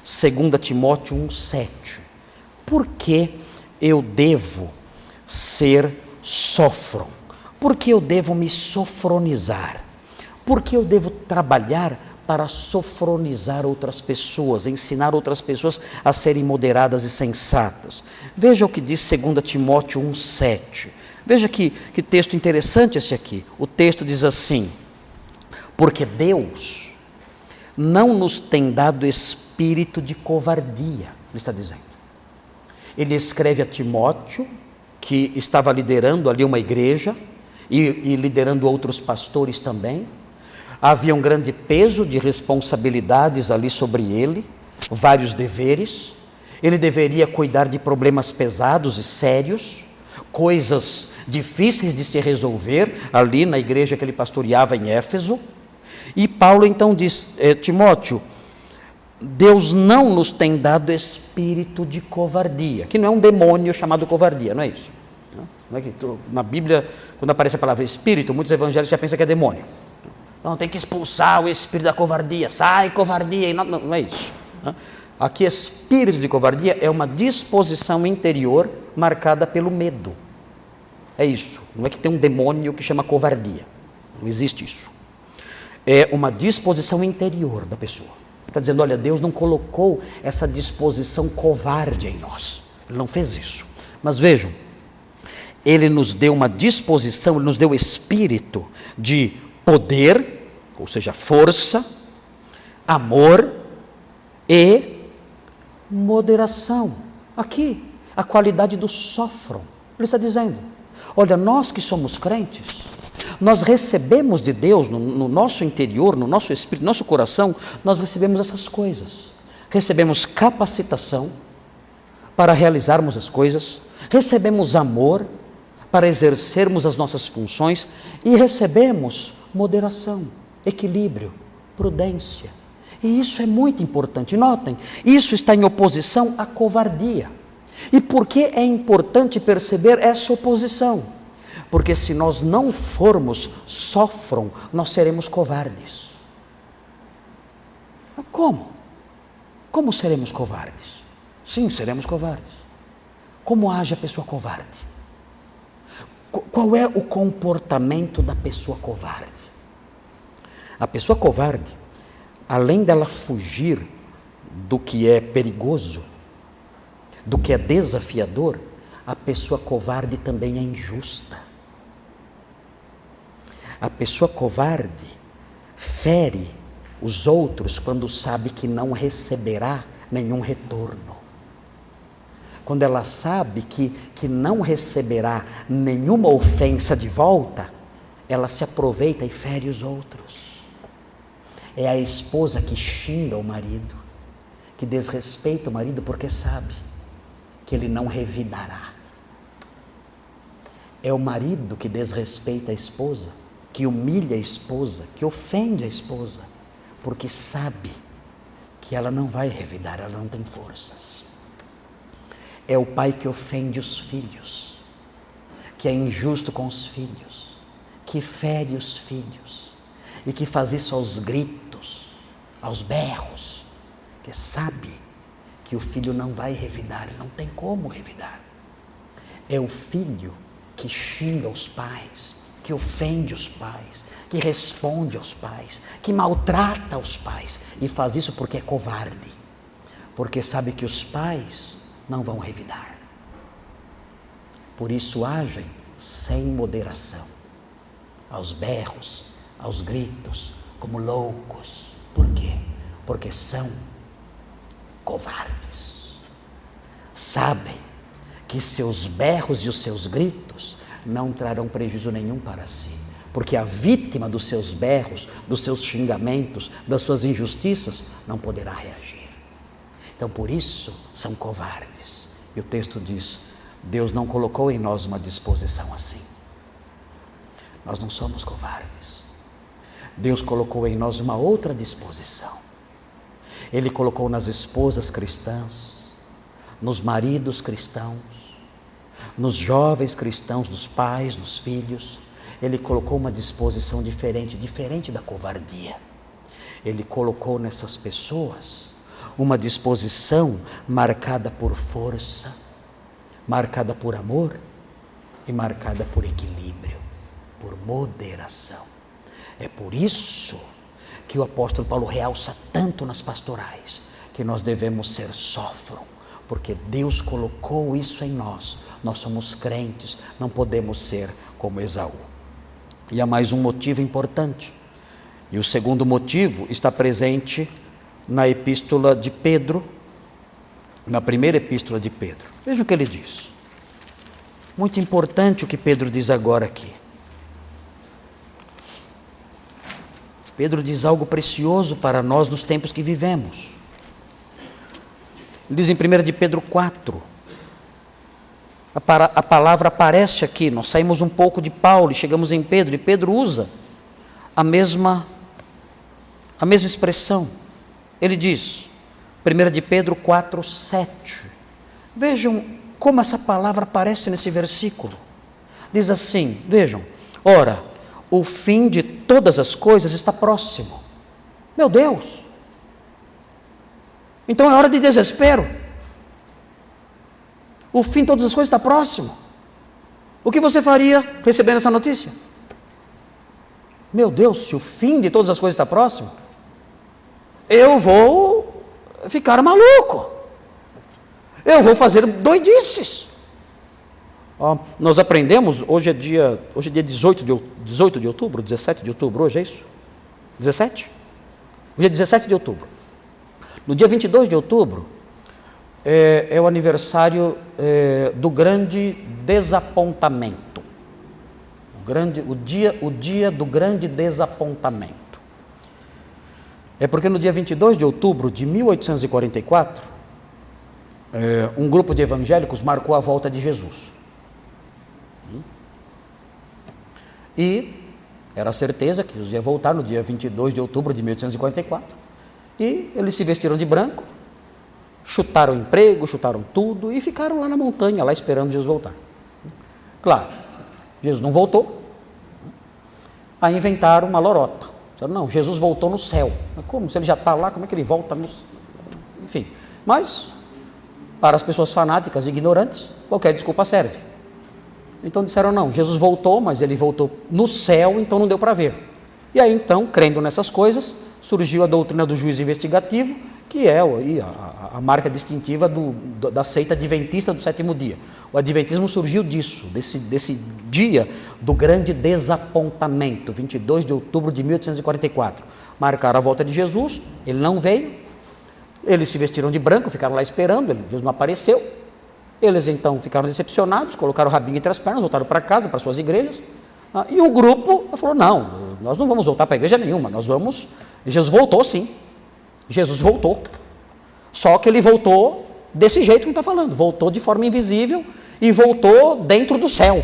2 Timóteo 1,7. Por que eu devo ser sófron? Por que eu devo me sofronizar? Por que eu devo trabalhar para sofronizar outras pessoas, ensinar outras pessoas a serem moderadas e sensatas? Veja o que diz 2 Timóteo 1,7. Veja que texto interessante esse aqui. O texto diz assim: porque Deus não nos tem dado espírito de covardia. Ele está dizendo. Ele escreve a Timóteo, que estava liderando ali uma igreja e liderando outros pastores também. Havia um grande peso de responsabilidades ali sobre ele, vários deveres. Ele deveria cuidar de problemas pesados e sérios, coisas difíceis de se resolver ali na igreja que ele pastoreava em Éfeso. E Paulo então diz, Timóteo, Deus não nos tem dado espírito de covardia, que não é um demônio chamado covardia, não é isso? Não é que na Bíblia, quando aparece a palavra espírito, muitos evangélicos já pensam que é demônio. Então tem que expulsar o espírito da covardia, sai covardia, não é isso. Aqui espírito de covardia é uma disposição interior marcada pelo medo. É isso, não é que tem um demônio que chama covardia, não existe isso. É uma disposição interior da pessoa. Está dizendo, olha, Deus não colocou essa disposição covarde em nós, Ele não fez isso. Mas vejam, Ele nos deu uma disposição, Ele nos deu espírito de poder, ou seja, força, amor e moderação. Aqui, a qualidade do sófron. Ele está dizendo, olha, nós que somos crentes, nós recebemos de Deus, no nosso interior, no nosso espírito, no nosso coração, nós recebemos essas coisas. Recebemos capacitação para realizarmos as coisas, recebemos amor para exercermos as nossas funções e recebemos moderação, equilíbrio, prudência. E isso é muito importante. Notem, isso está em oposição à covardia. E por que é importante perceber essa oposição? Porque se nós não formos sófron, nós seremos covardes. Como? Como seremos covardes? Sim, seremos covardes. Como age a pessoa covarde? Qual é o comportamento da pessoa covarde? A pessoa covarde, além dela fugir do que é perigoso, do que é desafiador, a pessoa covarde também é injusta. A pessoa covarde fere os outros quando sabe que não receberá nenhum retorno. Quando ela sabe que não receberá nenhuma ofensa de volta, ela se aproveita e fere os outros. É a esposa que xinga o marido, que desrespeita o marido porque sabe que ele não revidará. É o marido que desrespeita a esposa, que humilha a esposa, que ofende a esposa, porque sabe que ela não vai revidar, ela não tem forças. É o pai que ofende os filhos, que é injusto com os filhos, que fere os filhos e que faz isso aos gritos, aos berros, que sabe que o filho não vai revidar, não tem como revidar. É o filho que xinga os pais, que ofende os pais, que responde aos pais, que maltrata os pais e faz isso porque é covarde, porque sabe que os pais não vão revidar. Por isso agem sem moderação, aos berros, aos gritos, como loucos. Por quê? Porque são covardes. Sabem que seus berros e os seus gritos não trarão prejuízo nenhum para si, porque a vítima dos seus berros, dos seus xingamentos, das suas injustiças, não poderá reagir. Então, por isso, são covardes. E o texto diz: Deus não colocou em nós uma disposição assim. Nós não somos covardes. Deus colocou em nós uma outra disposição. Ele colocou nas esposas cristãs, nos maridos cristãos, nos jovens cristãos, nos pais, nos filhos. Ele colocou uma disposição diferente da covardia. Ele colocou nessas pessoas uma disposição marcada por força, marcada por amor e marcada por equilíbrio, por moderação. É por isso que o apóstolo Paulo realça tanto nas pastorais, que nós devemos ser sófron, porque Deus colocou isso em nós. Nós somos crentes, não podemos ser como Esaú. E há mais um motivo importante, e o segundo motivo está presente na epístola de Pedro, na primeira epístola de Pedro. Veja o que ele diz. Muito importante o que Pedro diz agora aqui. Pedro diz algo precioso para nós nos tempos que vivemos. Ele diz em 1 de Pedro 4, a palavra aparece aqui, nós saímos um pouco de Paulo e chegamos em Pedro, e Pedro usa a mesma expressão. Ele diz, 1 de Pedro 4, 7, vejam como essa palavra aparece nesse versículo. Diz assim, vejam, ora, o fim de todas as coisas está próximo. Meu Deus! Então é hora de desespero. O fim de todas as coisas está próximo. O que você faria recebendo essa notícia? Meu Deus, se o fim de todas as coisas está próximo, eu vou ficar maluco. Eu vou fazer doidices. Nós aprendemos, hoje é dia 17 de outubro, hoje é isso? 17? Hoje é 17 de outubro. No dia 22 de outubro, é o aniversário do grande desapontamento. O dia do grande desapontamento. É porque no dia 22 de outubro de 1844, um grupo de evangélicos marcou a volta de Jesus. E era certeza que Jesus ia voltar no dia 22 de outubro de 1844. E eles se vestiram de branco, chutaram o emprego, chutaram tudo e ficaram lá na montanha, lá esperando Jesus voltar. Claro, Jesus não voltou. Aí inventaram uma lorota. Disseram, não, Jesus voltou no céu. Mas como? Se ele já está lá, como é que ele volta no céu? Enfim, mas para as pessoas fanáticas e ignorantes, qualquer desculpa serve. Então disseram, não, Jesus voltou, mas ele voltou no céu, então não deu para ver. E aí então, crendo nessas coisas, surgiu a doutrina do juízo investigativo, que é a marca distintiva da seita adventista do sétimo dia. O adventismo surgiu disso, desse dia do grande desapontamento, 22 de outubro de 1844. Marcaram a volta de Jesus, ele não veio, eles se vestiram de branco, ficaram lá esperando, Jesus não apareceu. Eles então ficaram decepcionados, colocaram o rabinho entre as pernas, voltaram para casa, para suas igrejas, e um grupo falou, não, nós não vamos voltar para a igreja nenhuma, nós vamos... E Jesus voltou sim, Jesus voltou, só que ele voltou desse jeito que está falando, voltou de forma invisível e voltou dentro do céu,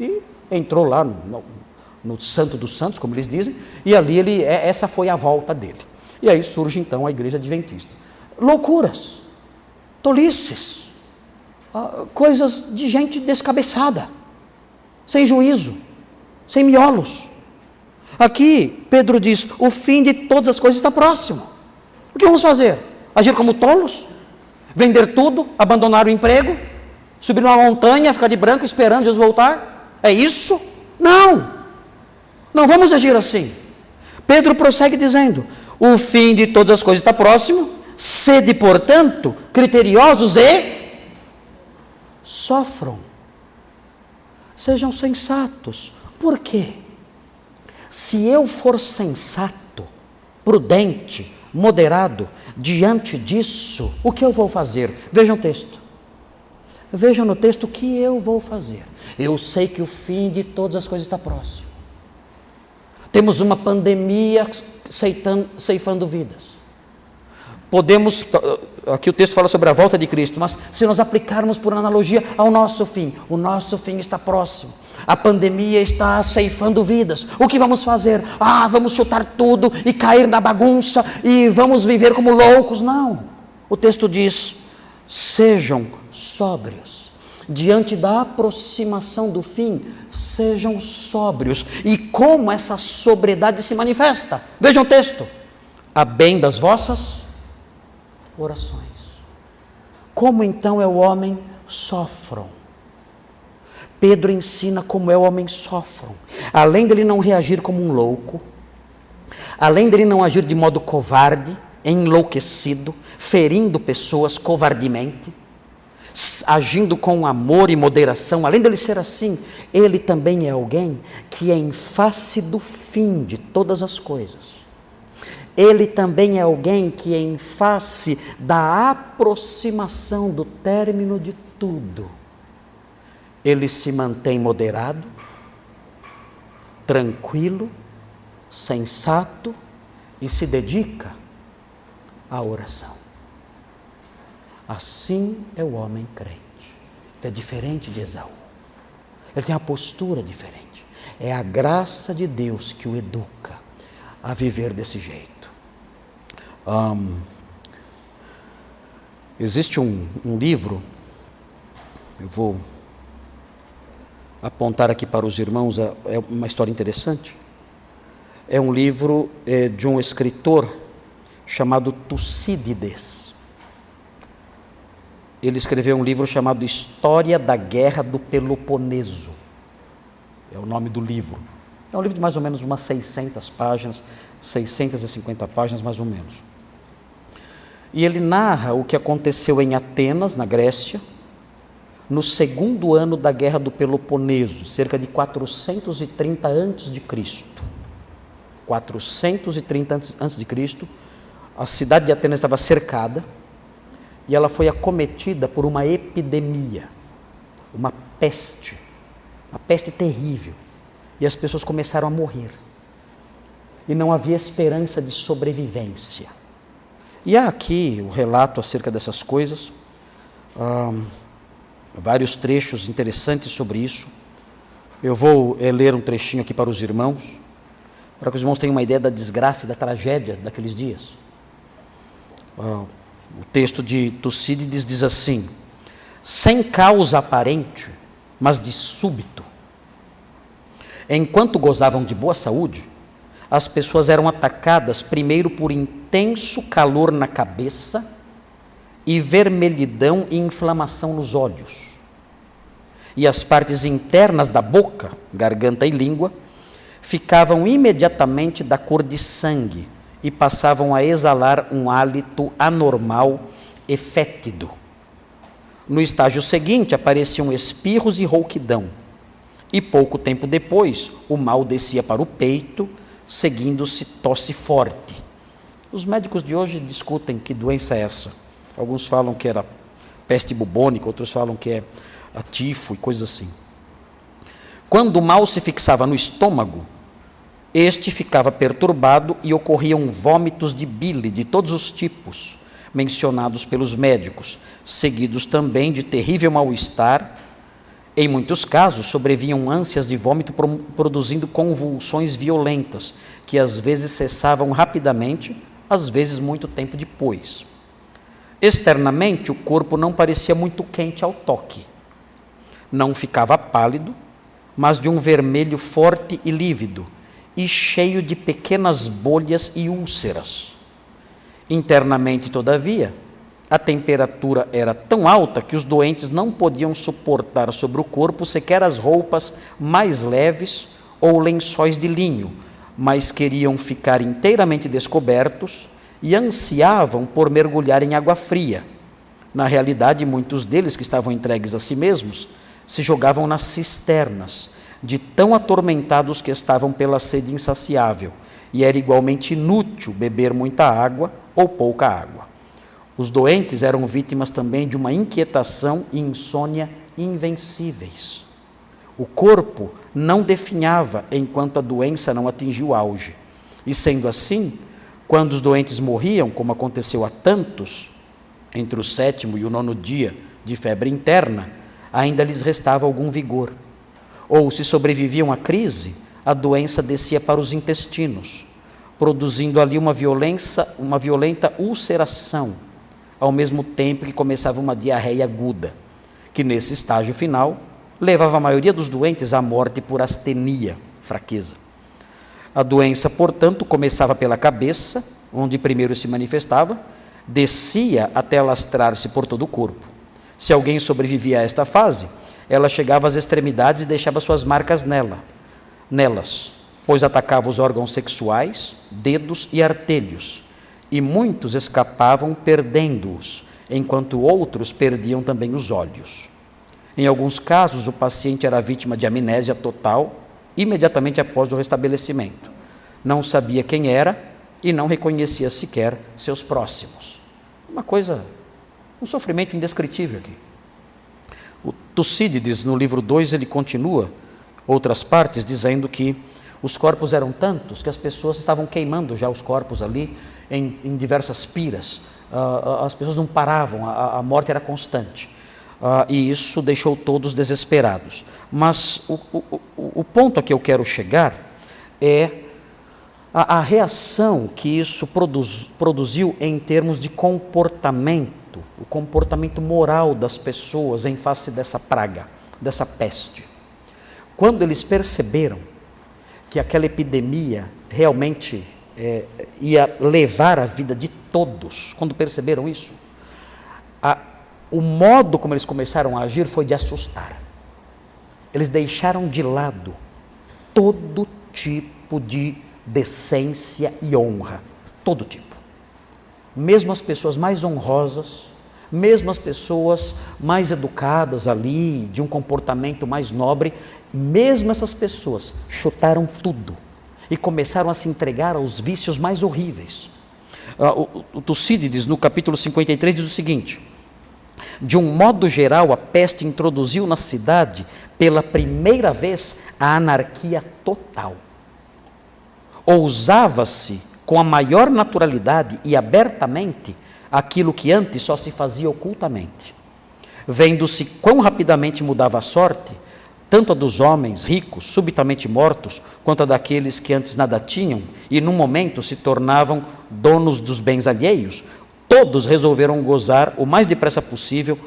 e entrou lá no Santo dos Santos, como eles dizem, e ali essa foi a volta dele. E aí surge então a igreja adventista. Loucuras, tolices, coisas de gente descabeçada, sem juízo, sem miolos. Aqui Pedro diz, o fim de todas as coisas está próximo. O que vamos fazer? Agir como tolos? Vender tudo? Abandonar o emprego? Subir numa montanha, ficar de branco esperando Jesus voltar? É isso? Não! Não vamos agir assim. Pedro prossegue dizendo, o fim de todas as coisas está próximo, sede, portanto, criteriosos e sofram. Sejam sensatos. Por quê? Se eu for sensato, prudente, moderado, diante disso, o que eu vou fazer? Vejam o texto. Vejam no texto o que eu vou fazer. Eu sei que o fim de todas as coisas está próximo. Temos uma pandemia ceifando vidas. Podemos, aqui o texto fala sobre a volta de Cristo, Mas se nós aplicarmos por analogia ao nosso fim, o nosso fim está próximo. A pandemia está ceifando vidas. O que vamos fazer? Vamos chutar tudo e cair na bagunça e vamos viver como loucos. Não. O texto diz: sejam sóbrios. Diante da aproximação do fim, sejam sóbrios. E como essa sobriedade se manifesta? Vejam o texto: a bem das vossas orações. Como então é o homem sofram? Pedro ensina como é o homem sofram. Além dele não reagir como um louco, além dele não agir de modo covarde, enlouquecido, ferindo pessoas covardemente, agindo com amor e moderação, além dele ser assim, ele também é alguém que em face do fim de todas as coisas, ele também é alguém que em face da aproximação do término de tudo, ele se mantém moderado, tranquilo, sensato e se dedica à oração. Assim é o homem crente. Ele é diferente de Esaú. Ele tem uma postura diferente. É a graça de Deus que o educa a viver desse jeito. Existe um livro, eu vou apontar aqui para os irmãos, é uma história interessante. É um livro de um escritor chamado Tucídides. Ele escreveu um livro chamado História da Guerra do Peloponeso. É o nome do livro. É um livro de mais ou menos umas 600 páginas, 650 páginas mais ou menos. E ele narra o que aconteceu em Atenas, na Grécia, no segundo ano da Guerra do Peloponeso, cerca de 430 a.C. 430 a.C., a cidade de Atenas estava cercada e ela foi acometida por uma epidemia, uma peste terrível. E as pessoas começaram a morrer. E não havia esperança de sobrevivência. E há aqui o relato acerca dessas coisas, vários trechos interessantes sobre isso. Eu vou ler um trechinho aqui para os irmãos, para que os irmãos tenham uma ideia da desgraça e da tragédia daqueles dias. O texto de Tucídides diz assim: sem causa aparente, mas de súbito, enquanto gozavam de boa saúde, as pessoas eram atacadas primeiro por intenso calor na cabeça e vermelhidão e inflamação nos olhos. E as partes internas da boca, garganta e língua, ficavam imediatamente da cor de sangue e passavam a exalar um hálito anormal e fétido. No estágio seguinte apareciam espirros e rouquidão. E pouco tempo depois, o mal descia para o peito, seguindo-se tosse forte. Os médicos de hoje discutem que doença é essa. Alguns falam que era peste bubônica, outros falam que é a tifo e coisas assim. Quando o mal se fixava no estômago, este ficava perturbado e ocorriam vômitos de bile de todos os tipos, mencionados pelos médicos, seguidos também de terrível mal-estar. Em muitos casos, sobrevinham ânsias de vômito produzindo convulsões violentas, que às vezes cessavam rapidamente, às vezes muito tempo depois. Externamente, o corpo não parecia muito quente ao toque. Não ficava pálido, mas de um vermelho forte e lívido, e cheio de pequenas bolhas e úlceras. Internamente, todavia, a temperatura era tão alta que os doentes não podiam suportar sobre o corpo sequer as roupas mais leves ou lençóis de linho, mas queriam ficar inteiramente descobertos e ansiavam por mergulhar em água fria. Na realidade, muitos deles que estavam entregues a si mesmos se jogavam nas cisternas, de tão atormentados que estavam pela sede insaciável, e era igualmente inútil beber muita água ou pouca água. Os doentes eram vítimas também de uma inquietação e insônia invencíveis. O corpo não definhava enquanto a doença não atingiu o auge. E sendo assim, quando os doentes morriam, como aconteceu a tantos, entre o 7º e o 9º dia de febre interna, ainda lhes restava algum vigor. Ou, se sobreviviam à crise, a doença descia para os intestinos, produzindo ali uma violenta ulceração, ao mesmo tempo que começava uma diarreia aguda, que nesse estágio final levava a maioria dos doentes à morte por astenia, fraqueza. A doença, portanto, começava pela cabeça, onde primeiro se manifestava, descia até alastrar-se por todo o corpo. Se alguém sobrevivia a esta fase, ela chegava às extremidades e deixava suas marcas nelas, pois atacava os órgãos sexuais, dedos e artelhos, e muitos escapavam perdendo-os, enquanto outros perdiam também os olhos. Em alguns casos, o paciente era vítima de amnésia total imediatamente após o restabelecimento. Não sabia quem era e não reconhecia sequer seus próximos. Um sofrimento indescritível aqui. O Tucídides, no livro 2, ele continua outras partes, dizendo que os corpos eram tantos que as pessoas estavam queimando já os corpos ali em diversas piras. As pessoas não paravam, a morte era constante. E isso deixou todos desesperados. Mas o ponto a que eu quero chegar é a reação que isso produziu em termos de comportamento, o comportamento moral das pessoas em face dessa praga, dessa peste. Quando eles perceberam que aquela epidemia realmente ia levar a vida de todos, quando perceberam isso, o modo como eles começaram a agir foi de assustar. Eles deixaram de lado todo tipo de decência e honra, todo tipo. Mesmo as pessoas mais honrosas, mesmo as pessoas mais educadas ali, de um comportamento mais nobre, mesmo essas pessoas chutaram tudo e começaram a se entregar aos vícios mais horríveis. O Tucídides, no capítulo 53, diz o seguinte: de um modo geral, a peste introduziu na cidade, pela primeira vez, a anarquia total. Ousava-se, com a maior naturalidade e abertamente, aquilo que antes só se fazia ocultamente. Vendo-se quão rapidamente mudava a sorte, tanto a dos homens ricos, subitamente mortos, quanto a daqueles que antes nada tinham, e num momento se tornavam donos dos bens alheios, todos resolveram gozar o mais depressa possível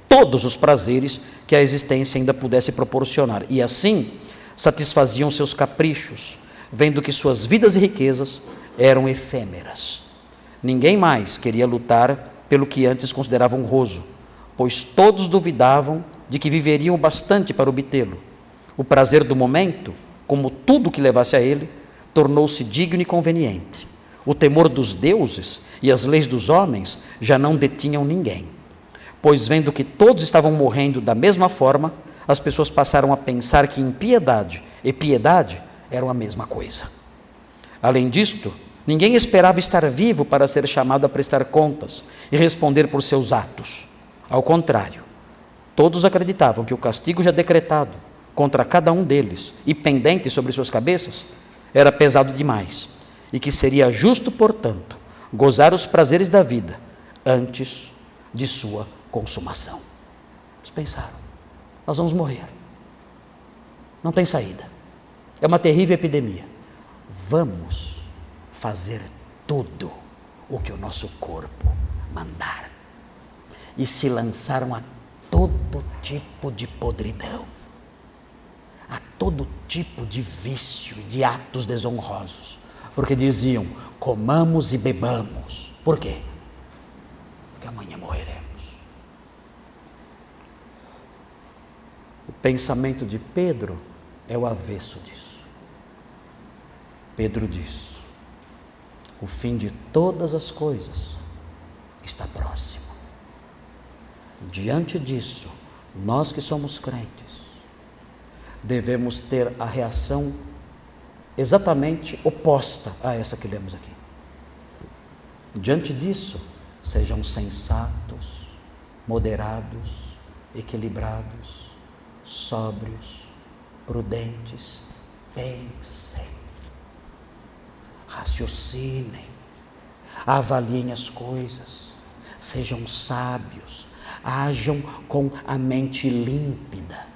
todos os prazeres que a existência ainda pudesse proporcionar. E assim satisfaziam seus caprichos, vendo que suas vidas e riquezas eram efêmeras. Ninguém mais queria lutar pelo que antes considerava honroso, pois todos duvidavam de que viveriam o bastante para obtê-lo. O prazer do momento, como tudo que levasse a ele, tornou-se digno e conveniente. O temor dos deuses e as leis dos homens já não detinham ninguém, pois vendo que todos estavam morrendo da mesma forma, as pessoas passaram a pensar que impiedade e piedade eram a mesma coisa. Além disto, ninguém esperava estar vivo para ser chamado a prestar contas e responder por seus atos. Ao contrário, todos acreditavam que o castigo já decretado contra cada um deles e pendente sobre suas cabeças era pesado demais, e que seria justo, portanto, gozar os prazeres da vida antes de sua consumação. Eles pensaram: nós vamos morrer, não tem saída, é uma terrível epidemia, vamos fazer tudo o que o nosso corpo mandar. E se lançaram a todo tipo de podridão, a todo tipo de vício, de atos desonrosos, porque diziam: comamos e bebamos. Por quê? Porque amanhã morreremos. O pensamento de Pedro é o avesso disso. Pedro diz: o fim de todas as coisas está próximo. Diante disso, nós que somos crentes, devemos ter a reação exatamente oposta a essa que lemos aqui. Diante disso, sejam sensatos, moderados, equilibrados, sóbrios, prudentes, pensem, raciocinem, avaliem as coisas, sejam sábios, ajam com a mente límpida,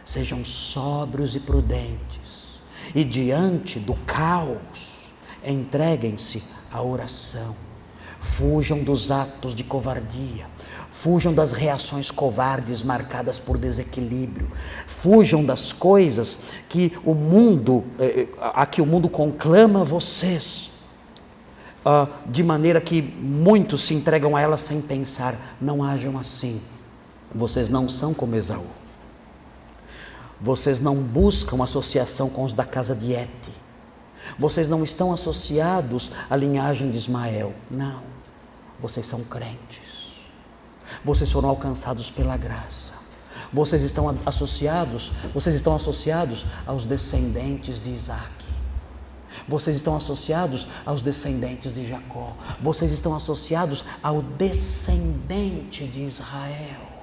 sejam sóbrios e prudentes, e diante do caos, entreguem-se à oração, fujam dos atos de covardia, fujam das reações covardes marcadas por desequilíbrio, fujam das coisas que a que o mundo conclama vocês, de maneira que muitos se entregam a ela sem pensar. Não hajam assim. Vocês não são como Esaú. Vocês não buscam associação com os da casa de Hete. Vocês não estão associados à linhagem de Ismael. Não. Vocês são crentes. Vocês foram alcançados pela graça. Vocês estão associados aos descendentes de Isaac. Vocês estão associados aos descendentes de Jacó. Vocês estão associados ao descendente de Israel.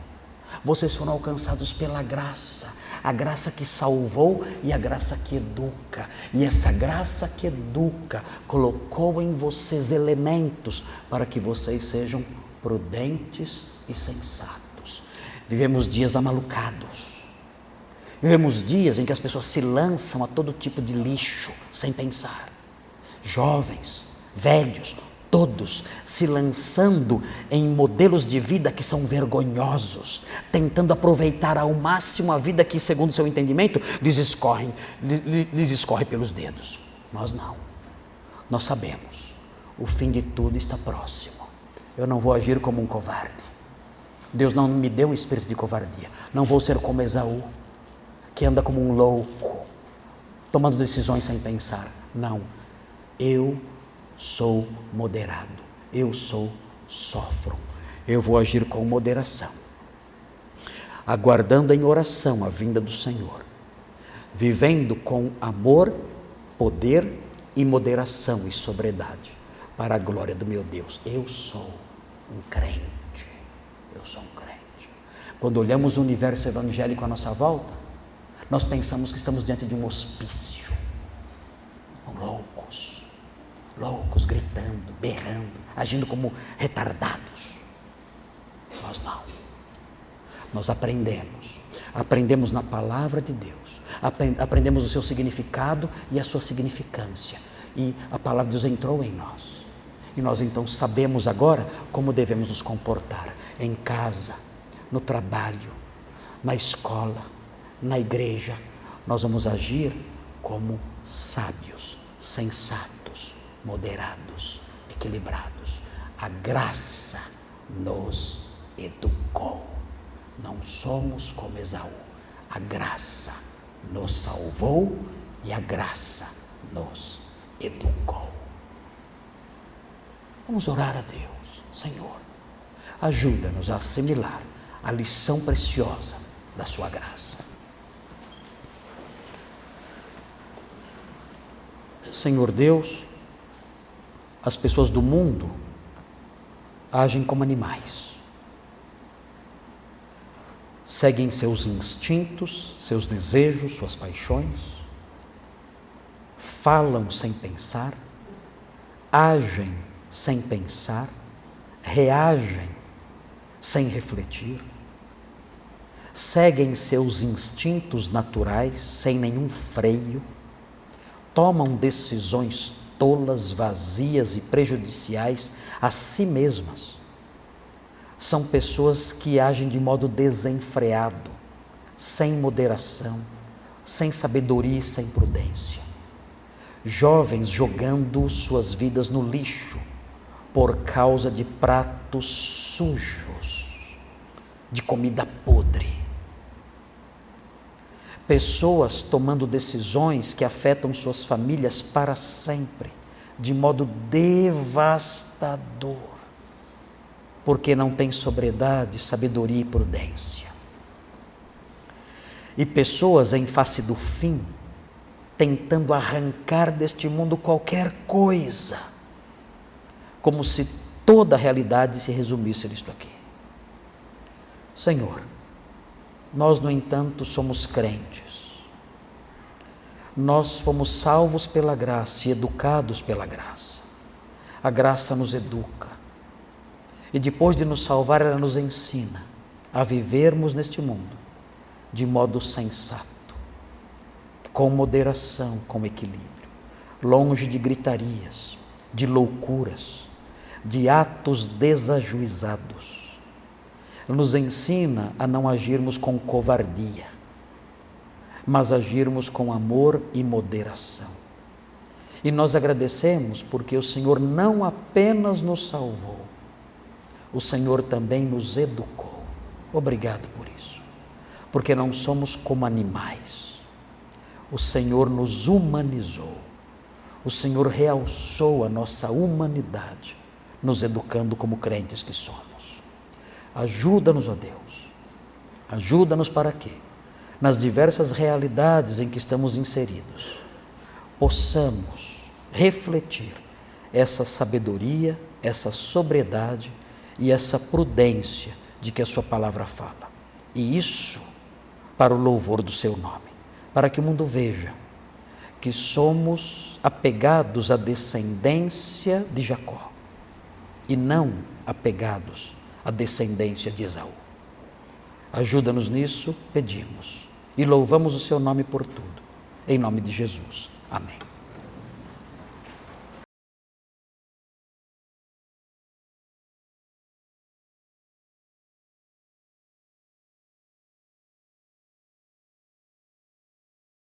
Vocês foram alcançados pela graça, a graça que salvou e a graça que educa. E essa graça que educa colocou em vocês elementos para que vocês sejam prudentes e sensatos. Vivemos dias amalucados. Vivemos dias em que as pessoas se lançam a todo tipo de lixo sem pensar. Jovens, velhos, todos se lançando em modelos de vida que são vergonhosos, tentando aproveitar ao máximo a vida que, segundo seu entendimento, lhes escorre pelos dedos. Nós não. Nós sabemos, o fim de tudo está próximo. Eu não vou agir como um covarde. Deus não me deu um espírito de covardia. Não vou ser como Esaú, que anda como um louco, tomando decisões sem pensar. Não, eu sou moderado, eu sou sófron, eu vou agir com moderação, aguardando em oração a vinda do Senhor, vivendo com amor, poder e moderação e sobriedade, para a glória do meu Deus. Eu sou um crente, eu sou um crente. Quando olhamos o universo evangélico à nossa volta, nós pensamos que estamos diante de um hospício, loucos, gritando, berrando, agindo como retardados. Nós não. Nós aprendemos na palavra de Deus, aprendemos o seu significado e a sua significância, e a palavra de Deus entrou em nós, e nós então sabemos agora como devemos nos comportar em casa, no trabalho, na escola, na igreja. Nós vamos agir como sábios, sensatos, moderados, equilibrados. A graça nos educou. Não somos como Esaú. A graça nos salvou e a graça nos educou. Vamos orar a Deus. Senhor, ajuda-nos a assimilar a lição preciosa da sua graça. Senhor Deus, as pessoas do mundo agem como animais, seguem seus instintos, seus desejos, suas paixões, falam sem pensar, agem sem pensar, reagem sem refletir, seguem seus instintos naturais sem nenhum freio, tomam decisões tolas, vazias e prejudiciais a si mesmas. São pessoas que agem de modo desenfreado, sem moderação, sem sabedoria e sem prudência. Jovens jogando suas vidas no lixo por causa de pratos sujos, de comida podre. Pessoas tomando decisões que afetam suas famílias para sempre, de modo devastador, porque não tem sobriedade, sabedoria e prudência. E pessoas em face do fim, tentando arrancar deste mundo qualquer coisa, como se toda a realidade se resumisse nisto aqui. Senhor, nós, no entanto, somos crentes. Nós fomos salvos pela graça e educados pela graça. A graça nos educa. E depois de nos salvar, ela nos ensina a vivermos neste mundo de modo sensato, com moderação, com equilíbrio, longe de gritarias, de loucuras, de atos desajuizados. Nos ensina a não agirmos com covardia, mas agirmos com amor e moderação. E nós agradecemos porque o Senhor não apenas nos salvou, o Senhor também nos educou. Obrigado por isso, porque não somos como animais. O Senhor nos humanizou, o Senhor realçou a nossa humanidade, nos educando como crentes que somos. Ajuda-nos, ó Deus, ajuda-nos para que, nas diversas realidades em que estamos inseridos, possamos refletir essa sabedoria, essa sobriedade e essa prudência de que a sua palavra fala. E isso para o louvor do seu nome, para que o mundo veja que somos apegados à descendência de Jacó e não apegados à descendência de Esaú. Ajuda-nos nisso, pedimos, e louvamos o seu nome por tudo. Em nome de Jesus. Amém.